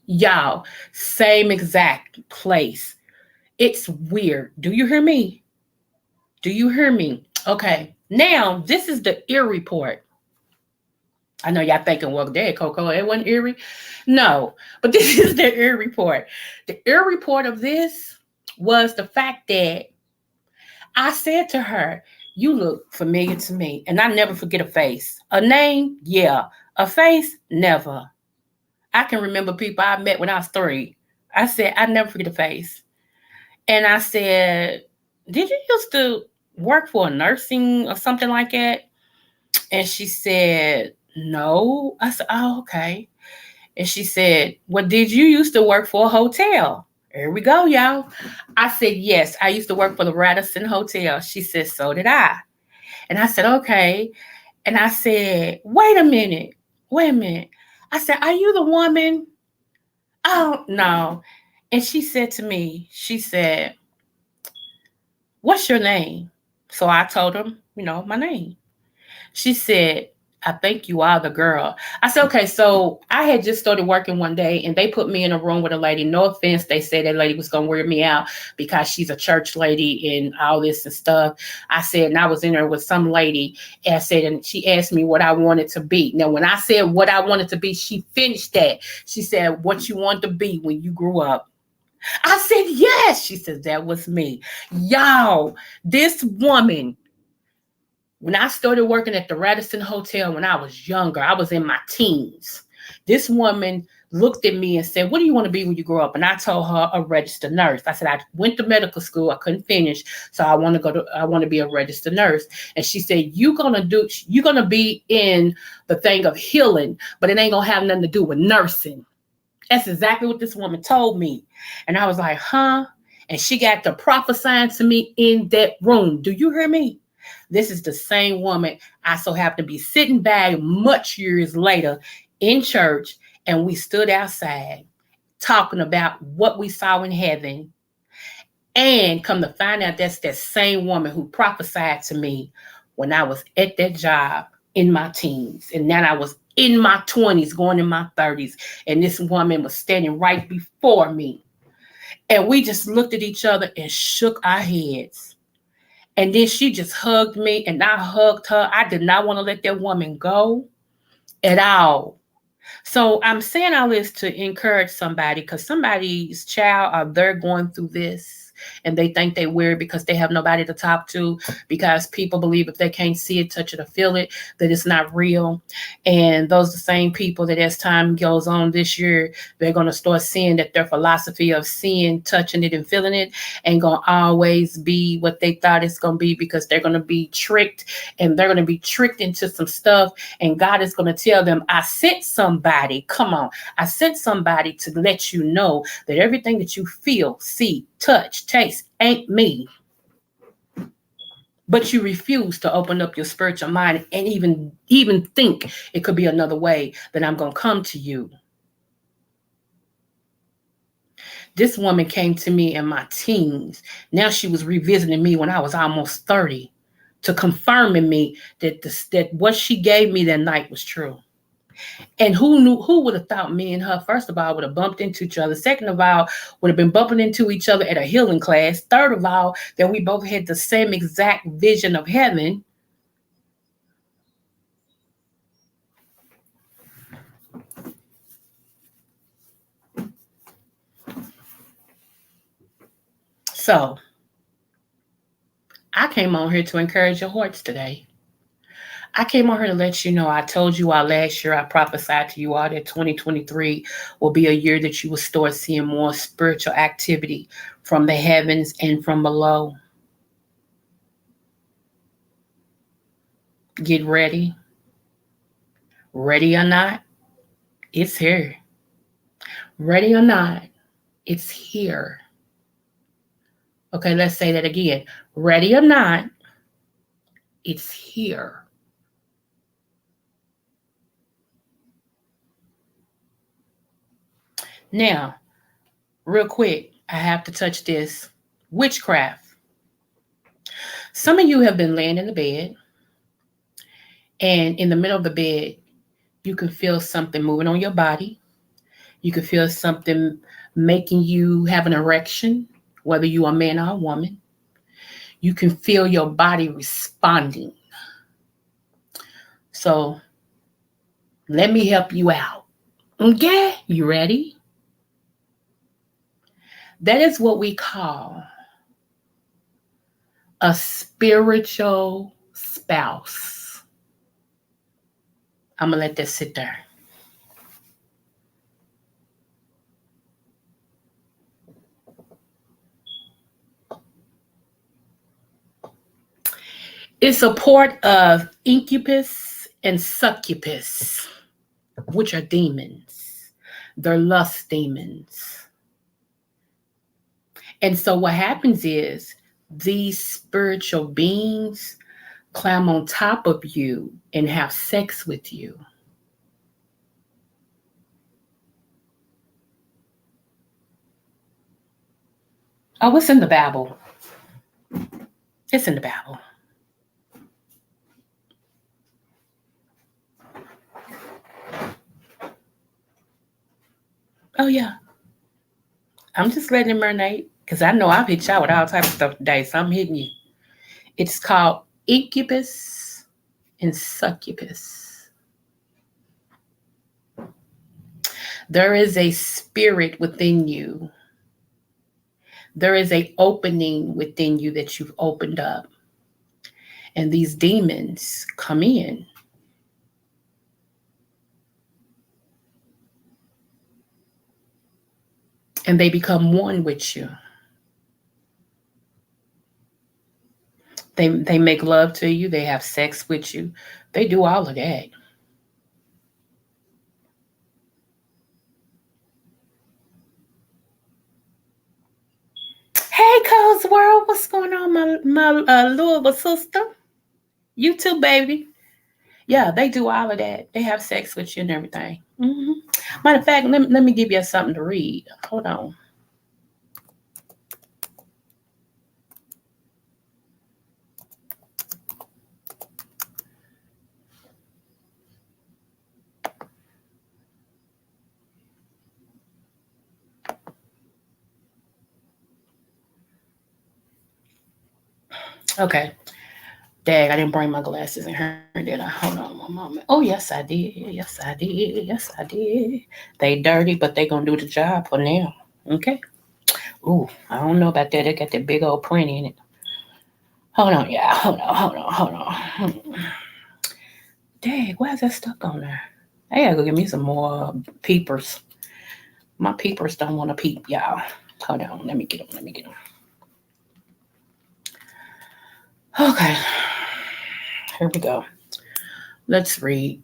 Y'all, same exact place. It's weird. Do you hear me? Do you hear me? Okay. Now, this is the ear report. I know y'all thinking, well, Dad, Coco, it wasn't eerie. No, but this is the ear report. The ear report of this was the fact that I said to her, you look familiar to me. And I never forget a face. A name, yeah. A face, never. I can remember people I met when I was 3. I said, I never forget a face. And I said, did you used to work for a nursing or something like that? And she said, no. I said, oh, okay. And she said, well, did you used to work for a hotel? Here we go, y'all. I said, yes, I used to work for the Radisson Hotel. She said, so did I. And I said, okay. And I said, wait a minute. Wait a minute. I said, are you the woman? Oh, no. And she said to me, she said, what's your name? So I told her, my name. She said, I think you are the girl. I said, okay, so I had just started working one day and they put me in a room with a lady. No offense, they said that lady was going to wear me out because she's a church lady and all this and stuff. I said, and I was in there with some lady and I said, and she asked me what I wanted to be. Now, when I said what I wanted to be, she finished that. She said, what you want to be when you grew up. I said, yes. She said, that was me. Y'all, this woman, when I started working at the Radisson Hotel when I was younger, I was in my teens. This woman looked at me and said, what do you want to be when you grow up? And I told her a registered nurse. I said, I went to medical school. I couldn't finish. So I want to be a registered nurse. And she said, you're going to be in the thing of healing, but it ain't going to have nothing to do with nursing. That's exactly what this woman told me. And I was like, huh? And she got to prophesying to me in that room. Do you hear me? This is the same woman I so happen to be sitting by much years later in church, and we stood outside talking about what we saw in heaven. And come to find out that's that same woman who prophesied to me when I was at that job in my teens. And now I was in my 20s, going in my 30s. And this woman was standing right before me. And we just looked at each other and shook our heads. And then she just hugged me and I hugged her. I did not want to let that woman go at all. So I'm saying all this to encourage somebody because somebody's child or they're going through this and they think they weird because they have nobody to talk to, because people believe if they can't see it, touch it, or feel it, that it's not real. And those are the same people that as time goes on this year, they're going to start seeing that their philosophy of seeing, touching it, and feeling it ain't going to always be what they thought it's going to be, because they're going to be tricked, and they're going to be tricked into some stuff. And God is going to tell them, I sent somebody, come on, I sent somebody to let you know that everything that you feel, see, touch, taste ain't me. But you refuse to open up your spiritual mind and even think it could be another way that I'm going to come to you. This woman came to me in my teens. Now she was revisiting me when I was almost 30 to confirm in me that what she gave me that night was true. And who would have thought me and her, first of all, would have bumped into each other. Second of all, would have been bumping into each other at a healing class. Third of all, that we both had the same exact vision of heaven. So I came on here to encourage your hearts today. I came on here to let you know. I told you all last year, I prophesied to you all that 2023 will be a year that you will start seeing more spiritual activity from the heavens and from below. Get ready. Ready or not, it's here. Ready or not, it's here. Okay, let's say that again. Ready or not, it's here. Now, real quick, I have to touch this witchcraft. Some of you have been laying in the bed, and in the middle of the bed, you can feel something moving on your body. You can feel something making you have an erection, whether you are a man or a woman. You can feel your body responding. So let me help you out. Okay, you ready? That is what we call a spiritual spouse. I'm going to let that sit there. It's a part of incubus and succubus, which are demons. They're lust demons. And so what happens is these spiritual beings climb on top of you and have sex with you. Oh, it's in the Bible. It's in the Bible. Oh, yeah. I'm just letting it marinate because I know I've hit y'all with all types of stuff today, so I'm hitting you. It's called incubus and succubus. There is a spirit within you. There is a opening within you that you've opened up. And these demons come in. And they become one with you. They make love to you. They have sex with you. They do all of that. Hey, Cole's World. What's going on, my Louisville sister? You too, baby. Yeah, they do all of that. They have sex with you and everything. Matter of fact, let me give you something to read. Hold on. Okay. Dag, I didn't bring my glasses in here, did I? Hold on one moment. Oh, yes, I did. Yes, I did. Yes, I did. They dirty, but they gonna do the job for now. Okay. Ooh, I don't know about that. They got that big old print in it. Hold on, yeah. Hold on. Dag, why is that stuck on there? I gotta go get me some more peepers. My peepers don't want to peep, y'all. Hold on, let me get them. Okay, here we go. Let's read.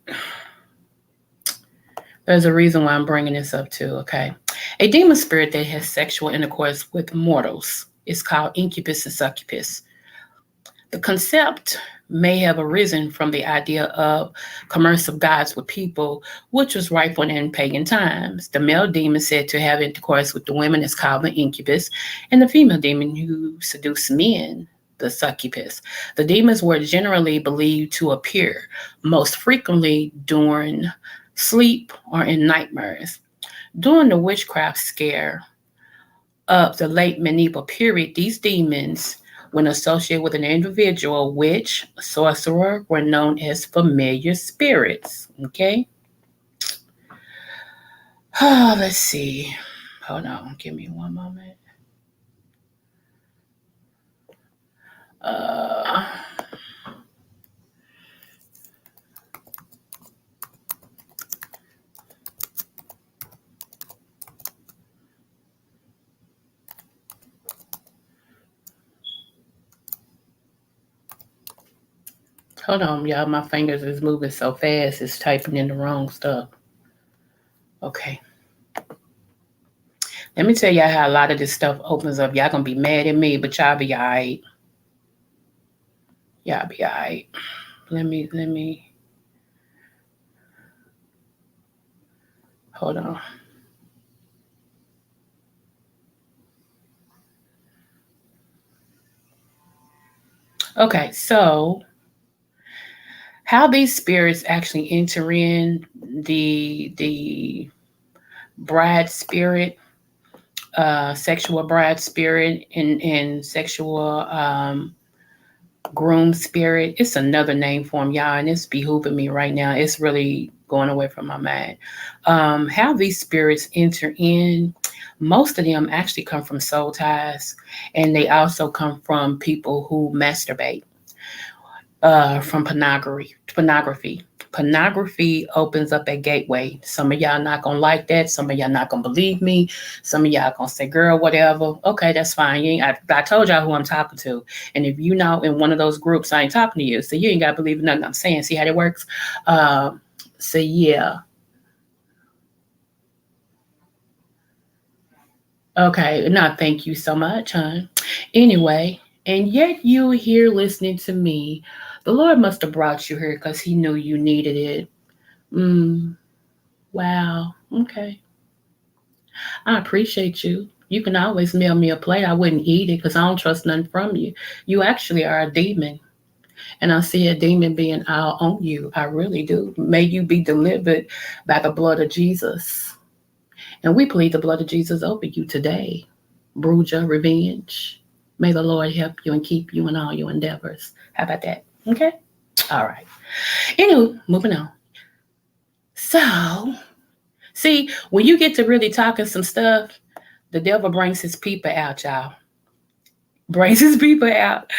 There's a reason why I'm bringing this up too, okay? A demon spirit that has sexual intercourse with mortals is called incubus and succubus. The concept may have arisen from the idea of commerce of gods with people, which was rife in pagan times. The male demon said to have intercourse with the women is called the incubus, and the female demon who seduced men, the succubus. The demons were generally believed to appear most frequently during sleep or in nightmares. During the witchcraft scare of the late medieval period, these demons, when associated with an individual, witch, sorcerer, were known as familiar spirits. Okay? Oh, let's see. Hold on. Give me one moment. Uh, Hold on, y'all. My fingers is moving so fast. It's typing in the wrong stuff. Okay. Let me tell y'all how a lot of this stuff opens up. Y'all gonna be mad at me, but y'all be alright. Y'all be alright. Let me hold on. Okay, so how these spirits actually enter in the bride spirit, sexual bride spirit, and sexual groom spirit. It's another name for them, y'all, and it's behooving me right now. It's really going away from my mind. How these spirits enter in, most of them actually come from soul ties, and they also come from people who masturbate, from pornography. Pornography opens up a gateway. Some of y'all not gonna like that. Some of y'all not gonna believe me. Some of y'all gonna say, "Girl, whatever." Okay, that's fine. You ain't, I told y'all who I'm talking to, and if you know in one of those groups, I ain't talking to you, so you ain't gotta believe nothing I'm saying. See how that works? So yeah. Okay. No, thank you so much, hon. Anyway, and yet you here listening to me. The Lord must have brought you here because He knew you needed it. Mm, wow. Okay. I appreciate you. You can always mail me a plate. I wouldn't eat it because I don't trust nothing from you. You actually are a demon. And I see a demon being all on you. I really do. May you be delivered by the blood of Jesus. And we plead the blood of Jesus over you today. Bruja, revenge. May the Lord help you and keep you in all your endeavors. How about that? Okay? All right. Anyway, moving on. So, see, when you get to really talking some stuff, the devil brings his people out, y'all. Brings his people out.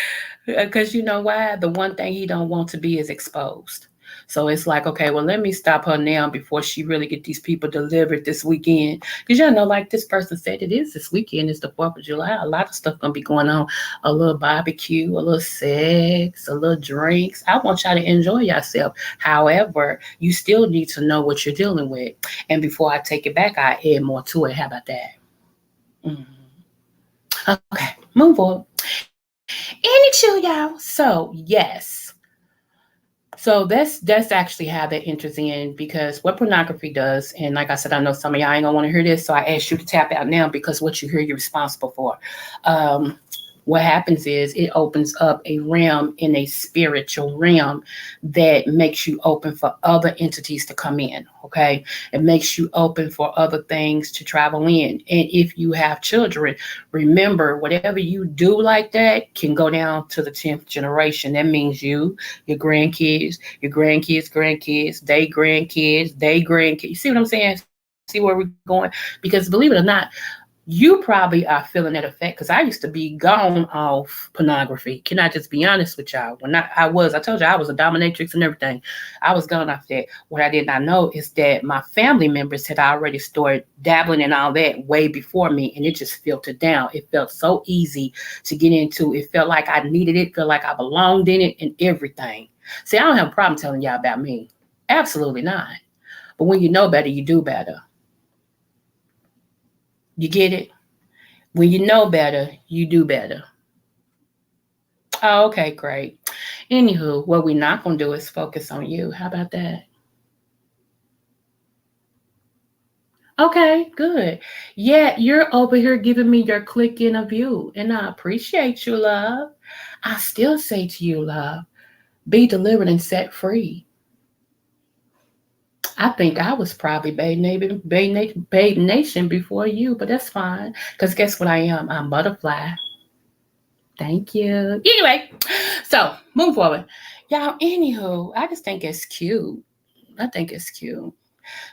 Because you know why? The one thing he don't want to be is exposed. So it's like, okay, well, let me stop her now before she really get these people delivered this weekend. Because you know, like this person said, it is this weekend. It's the 4th of July. A lot of stuff gonna be going on. A little barbecue, a little sex, a little drinks. I want y'all to enjoy yourself. However, you still need to know what you're dealing with. And before I take it back, I add more to it. How about that? Mhm. Okay, move on. Any chill, y'all. So yes. So that's actually how that enters in because what pornography does, and like I said, I know some of y'all ain't gonna want to hear this, so I ask you to tap out now because what you hear, you're responsible for. Um, what happens is it opens up a realm in a spiritual realm that makes you open for other entities to come in. Okay, it makes you open for other things to travel in, and if you have children, remember whatever you do like that can go down to the 10th generation. That means you, your grandkids, your grandkids, grandkids, they grandkids. You see what I'm saying? See where we're going? Because believe it or not, you probably are feeling that effect because I used to be gone off pornography. Can I just be honest with y'all? When I told you I was a dominatrix and everything. I was gone off that. What I did not know is that my family members had already started dabbling in all that way before me, and it just filtered down. It felt so easy to get into. It felt like I needed it, felt like I belonged in it and everything. See, I don't have a problem telling y'all about me. Absolutely not. But when you know better, you do better. You get it? When you know better, you do better. Oh, okay, great. Anywho, what we're not gonna do is focus on you. How about that? Okay, good. Yeah, you're over here giving me your click in of you, and I appreciate you, love. I still say to you, love, be delivered and set free. I think I was probably Babe Nation before you, but that's fine. Because guess what I am? I'm butterfly. Thank you. Anyway, so move forward. Y'all, anywho, I just think it's cute. I think it's cute.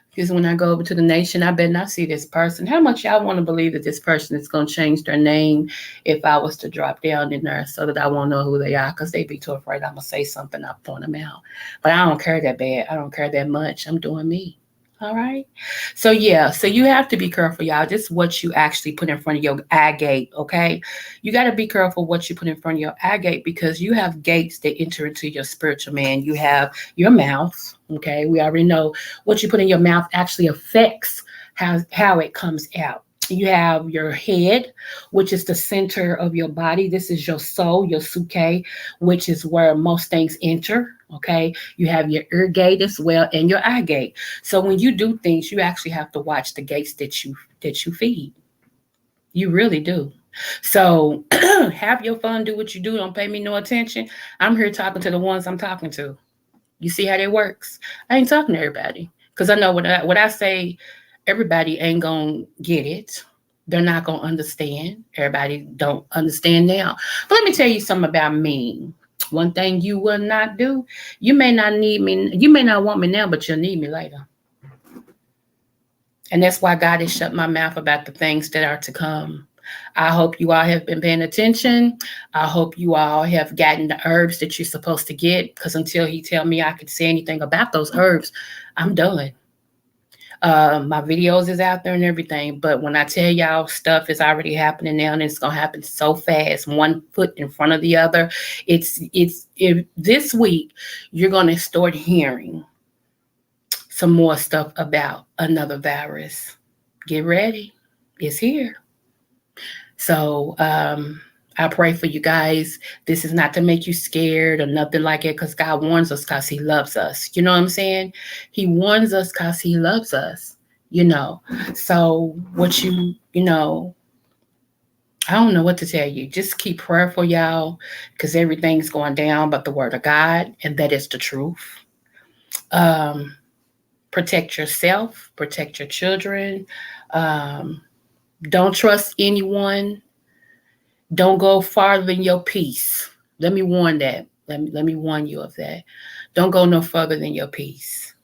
Because when I go over to the nation, I bet not see this person. How much y'all want to believe that this person is going to change their name if I was to drop down in there so that I won't know who they are? Because they be too afraid I'm going to say something, I'll point them out. But I don't care that bad. I don't care that much. I'm doing me. All right. So yeah, so you have to be careful, y'all. Just what you actually put in front of your eye gate, okay? You got to be careful what you put in front of your eye gate because you have gates that enter into your spiritual man. You have your mouth, okay? We already know what you put in your mouth actually affects how it comes out. You have your head, which is the center of your body. This is your soul, your suke, which is where most things enter. Okay. You have your ear gate as well and your eye gate. So when you do things, you actually have to watch the gates that you feed. You really do. So have your fun, do what you do. Don't pay me no attention. I'm here talking to the ones I'm talking to. You see how that works? I ain't talking to everybody because I know what I say. Everybody ain't gonna get it. They're not gonna understand. Everybody don't understand now. But let me tell you something about me. One thing you will not do. You may not need me. You may not want me now, but you'll need me later. And that's why God has shut my mouth about the things that are to come. I hope you all have been paying attention. I hope you all have gotten the herbs that you're supposed to get. Because until he tell me I could say anything about those herbs, I'm done. My videos is out there and everything. But when I tell y'all stuff is already happening now and it's gonna happen so fast, one foot in front of the other. This week you're gonna start hearing some more stuff about another virus. Get ready. It's here. So I pray for you guys. This is not to make you scared or nothing like it because God warns us because he loves us. You know what I'm saying? He warns us because he loves us, you know. So I don't know what to tell you. Just keep prayerful, y'all, because everything's going down but the word of God, and that is the truth. Um, Protect yourself, protect your children. Um, don't trust anyone. Don't go farther than your peace. Let me warn that. Let me warn you of that. Don't go no further than your peace.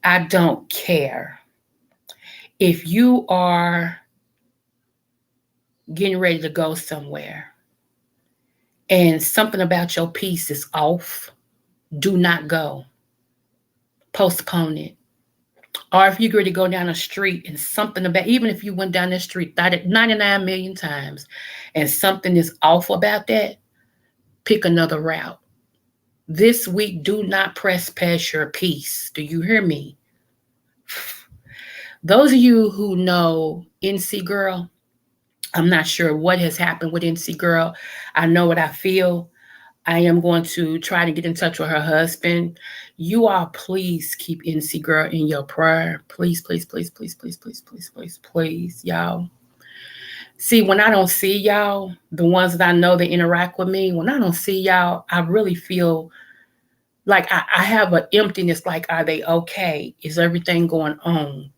I don't care if you are getting ready to go somewhere and something about your peace is off. Do not go. Postpone it. Or if you're ready to go down the street and something about, even if you went down the street 99 million times and something is off about that, pick another route. This week, do not press past your peace. Do you hear me? Those of you who know NC Girl, I'm not sure what has happened with NC Girl. I know what I feel. I am going to try to get in touch with her husband. You all please keep NC Girl in your prayer. Please, please, please, please, please, please, please, please, please, y'all. See, when I don't see y'all, the ones that I know that interact with me, when I don't see y'all, I really feel like I have an emptiness, like, are they okay? Is everything going on?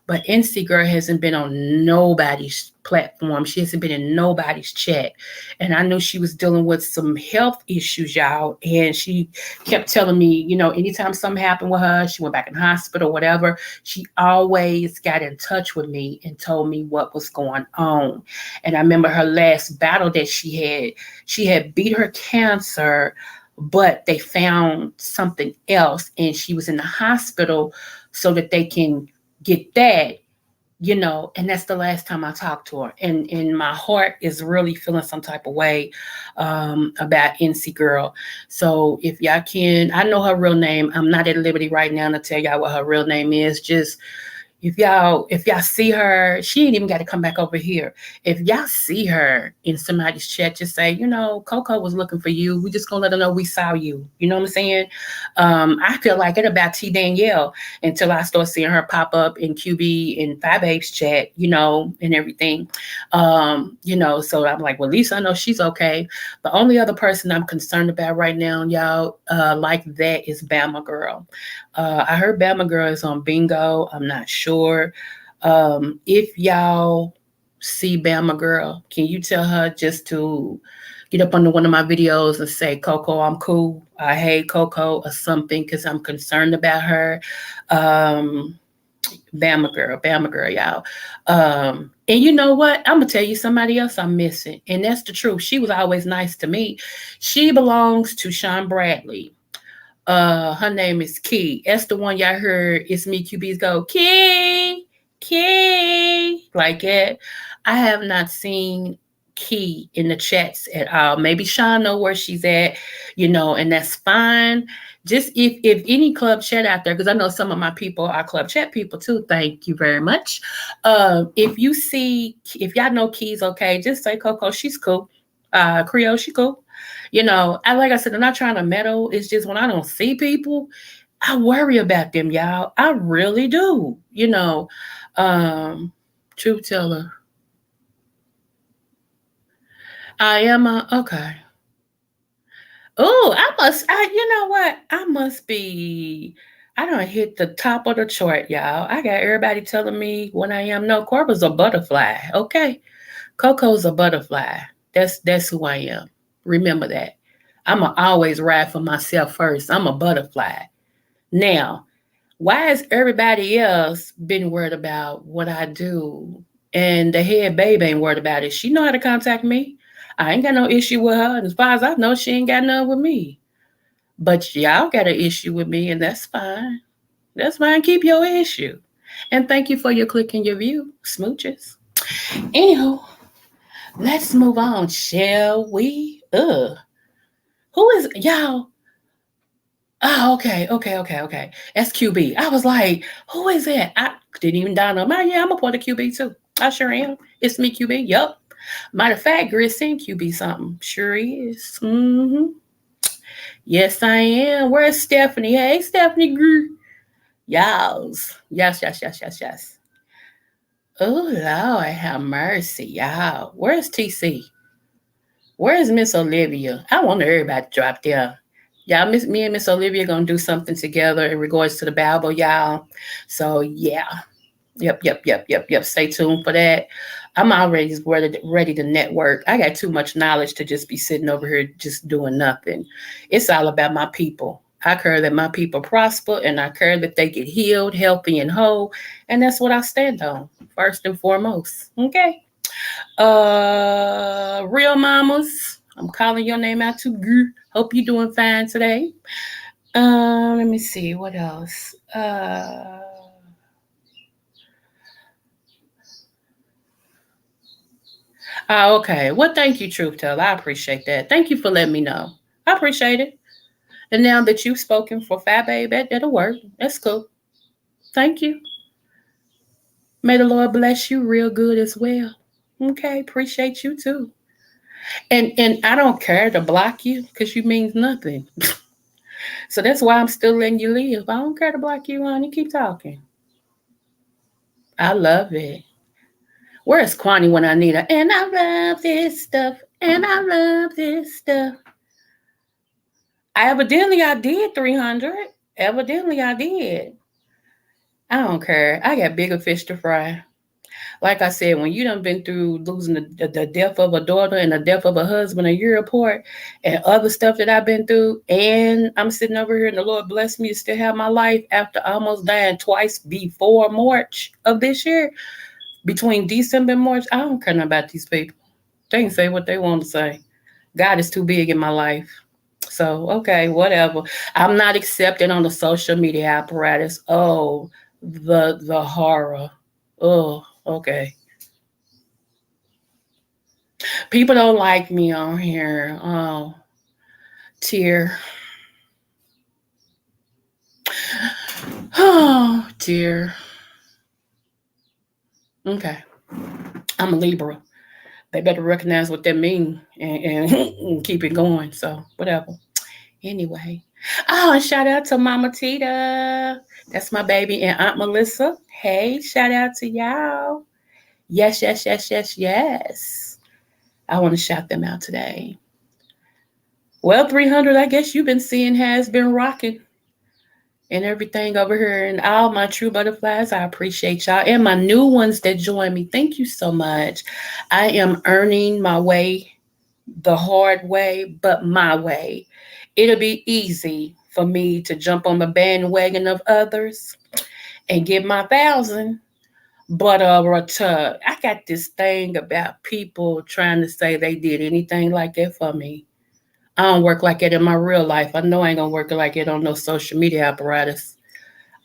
But NC Girl hasn't been on nobody's platform. She hasn't been in nobody's chat. And I knew she was dealing with some health issues, y'all. And she kept telling me, anytime something happened with her, she went back in the hospital, whatever, she always got in touch with me and told me what was going on. And I remember her last battle that she had beat her cancer, but they found something else and she was in the hospital so that they can get that, and that's the last time I talked to her. And my heart is really feeling some type of way about NC Girl. So if y'all can, I know her real name. I'm not at liberty right now to tell y'all what her real name is. Just if y'all see her, she ain't even got to come back over here. If y'all see her in somebody's chat, just say, Coco was looking for you. We just gonna let her know we saw you. You know what I'm saying? I feel like it about T Danielle until I start seeing her pop up in QB and 5A's chat, and everything. So I'm like, well, at least I know she's okay. The only other person I'm concerned about right now, y'all, like that is Bama Girl. I heard Bama Girl is on bingo. I'm not sure. If y'all see Bama Girl, can you tell her just to get up under one of my videos and say, Coco, I'm cool. I hate Coco or something because I'm concerned about her. Bama Girl, y'all. And you know what? I'm going to tell you somebody else I'm missing. And that's the truth. She was always nice to me. She belongs to Sean Bradley. Her name is Key. That's the one y'all heard. It's me, QB's go Key, Key, like that. I have not seen Key in the chats at all. Maybe Sean know where she's at, and that's fine. Just if any club chat out there, because I know some of my people are club chat people too. Thank you very much. If y'all know Key's okay, just say Coco, she's cool. Creole, she cool. I like I said, I'm not trying to meddle. It's just when I don't see people, I worry about them, y'all. I really do. Truth teller. I am okay. Oh, you know what? I must be, I don't hit the top of the chart, y'all. I got everybody telling me when I am. No, Corba's a butterfly. Okay. Coco's a butterfly. That's who I am. Remember that. I'ma always ride for myself first. I'm a butterfly. Now, why has everybody else been worried about what I do? And the head baby ain't worried about it. She know how to contact me. I ain't got no issue with her. And as far as I know, she ain't got none with me. But y'all got an issue with me, and that's fine. That's fine. Keep your issue. And thank you for your click and your view, smooches. Anywho, let's move on, shall we? Who is y'all? Oh, okay. That's QB. I was like, who is that? I didn't even dawn on my. Yeah, I'm a part of QB too. I sure am. It's me, QB. Yup. Matter of fact, Gris seen QB something. Sure is. Yes, I am. Where's Stephanie? Hey, Stephanie Gru. Yes. Oh, Lord, have mercy, y'all. Where's TC? Where's Miss Olivia? I want everybody to drop there. Y'all, me and Miss Olivia gonna do something together in regards to the Bible, y'all. So yeah. Yep. Stay tuned for that. I'm already ready to network. I got too much knowledge to just be sitting over here just doing nothing. It's all about my people. I care that my people prosper, and I care that they get healed, healthy, and whole. And that's what I stand on, first and foremost. Okay. Real mamas, I'm calling your name out too. Hope you're doing fine today. Let me see what else. Okay. Well, thank you, Truth Tell. I appreciate that. Thank you for letting me know. I appreciate it. And now that you've spoken for Fat Baby, that'll work. That's cool. Thank you. May the Lord bless you real good as well. Okay, appreciate you too. And I don't care to block you because you means nothing. So that's why I'm still letting you live. I don't care to block you, honey. Keep talking. I love it. Where's Kwani when I need her? And I love this stuff. And I love this stuff. I did 300. Evidently I did. I don't care. I got bigger fish to fry. Like I said, when you done been through losing the death of a daughter and the death of a husband a year apart and other stuff that I've been through, and I'm sitting over here and the Lord blessed me to still have my life after almost dying twice before March of this year, between December and March, I don't care nothing about these people. They can say what they want to say. God is too big in my life. So, okay, whatever. I'm not accepted on the social media apparatus. Oh, the horror. Oh, okay. People don't like me on here. Oh, dear. Oh, dear. Okay. I'm a Libra. They better recognize what that means and keep it going. So, whatever. Anyway. Oh, and shout out to Mama Tita. That's my baby. And Aunt Melissa. Hey, shout out to y'all. Yes. I want to shout them out today. Well, 300, I guess you've been seeing has been rocking and everything over here. And all my true butterflies, I appreciate y'all. And my new ones that join me, thank you so much. I am earning my way the hard way, but my way. It'll be easy for me to jump on the bandwagon of others and get my 1,000. But I got this thing about people trying to say they did anything like that for me. I don't work like it in my real life. I know I ain't gonna work like it on no social media apparatus.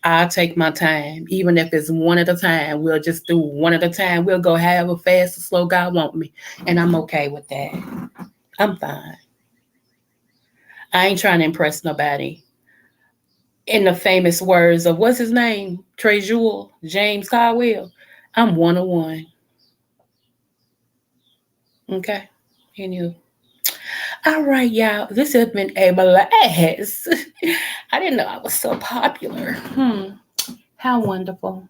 I'll take my time, even if it's one at a time. We'll just do one at a time. We'll go however fast or slow God want me, and I'm okay with that. I'm fine. I ain't trying to impress nobody. In the famous words of what's his name, Trey Jewel, James Caldwell, I'm 101. Okay, anywho. All right, y'all. This has been a blast. I didn't know I was so popular. How wonderful.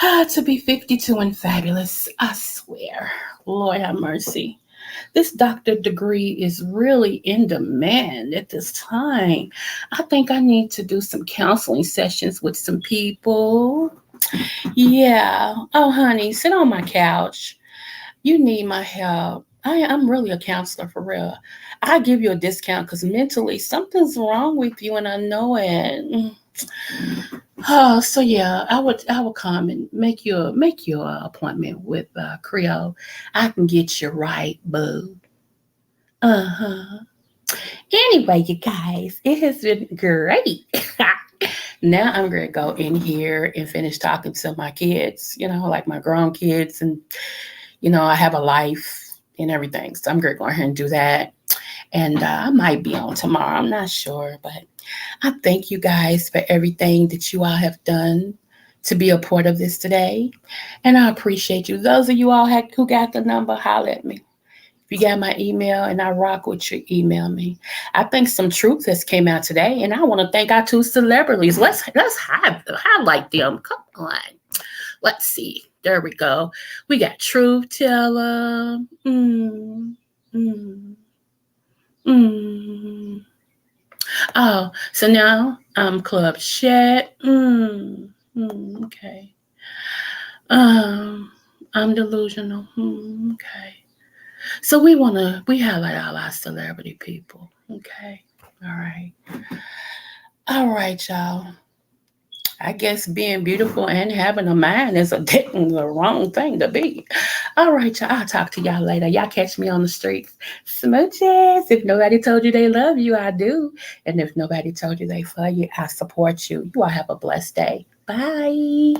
To be 52 and fabulous, I swear. Lord have mercy. This doctor degree is really in demand at this time. I think I need to do some counseling sessions with some people. Yeah. Oh, honey, sit on my couch. You need my help. I'm really a counselor for real. I give you a discount because mentally something's wrong with you and I know it. Oh, so yeah, I would come and make you an appointment with Creole. I can get you right, boo. Uh-huh. Anyway, you guys, it has been great. Now I'm gonna go in here and finish talking to my kids, like my grown kids, and I have a life and everything. So I'm gonna go ahead and do that. And I might be on tomorrow. I'm not sure, but I thank you guys for everything that you all have done to be a part of this today. And I appreciate you. Those of you all who got the number, holler at me. If you got my email and I rock with you, email me. I think some truth has came out today, and I want to thank our two celebrities. Let's highlight them. Come on. Let's see. There we go. We got Truth Teller. Mm. Oh, so now I'm Club Chat. Okay. I'm delusional. Okay. So we highlight all our celebrity people. Okay. All right. All right, y'all. I guess being beautiful and having a mind is the wrong thing to be. All right, y'all. I'll talk to y'all later. Y'all catch me on the streets. Smooches. If nobody told you they love you, I do. And if nobody told you they for you, I support you. You all have a blessed day. Bye.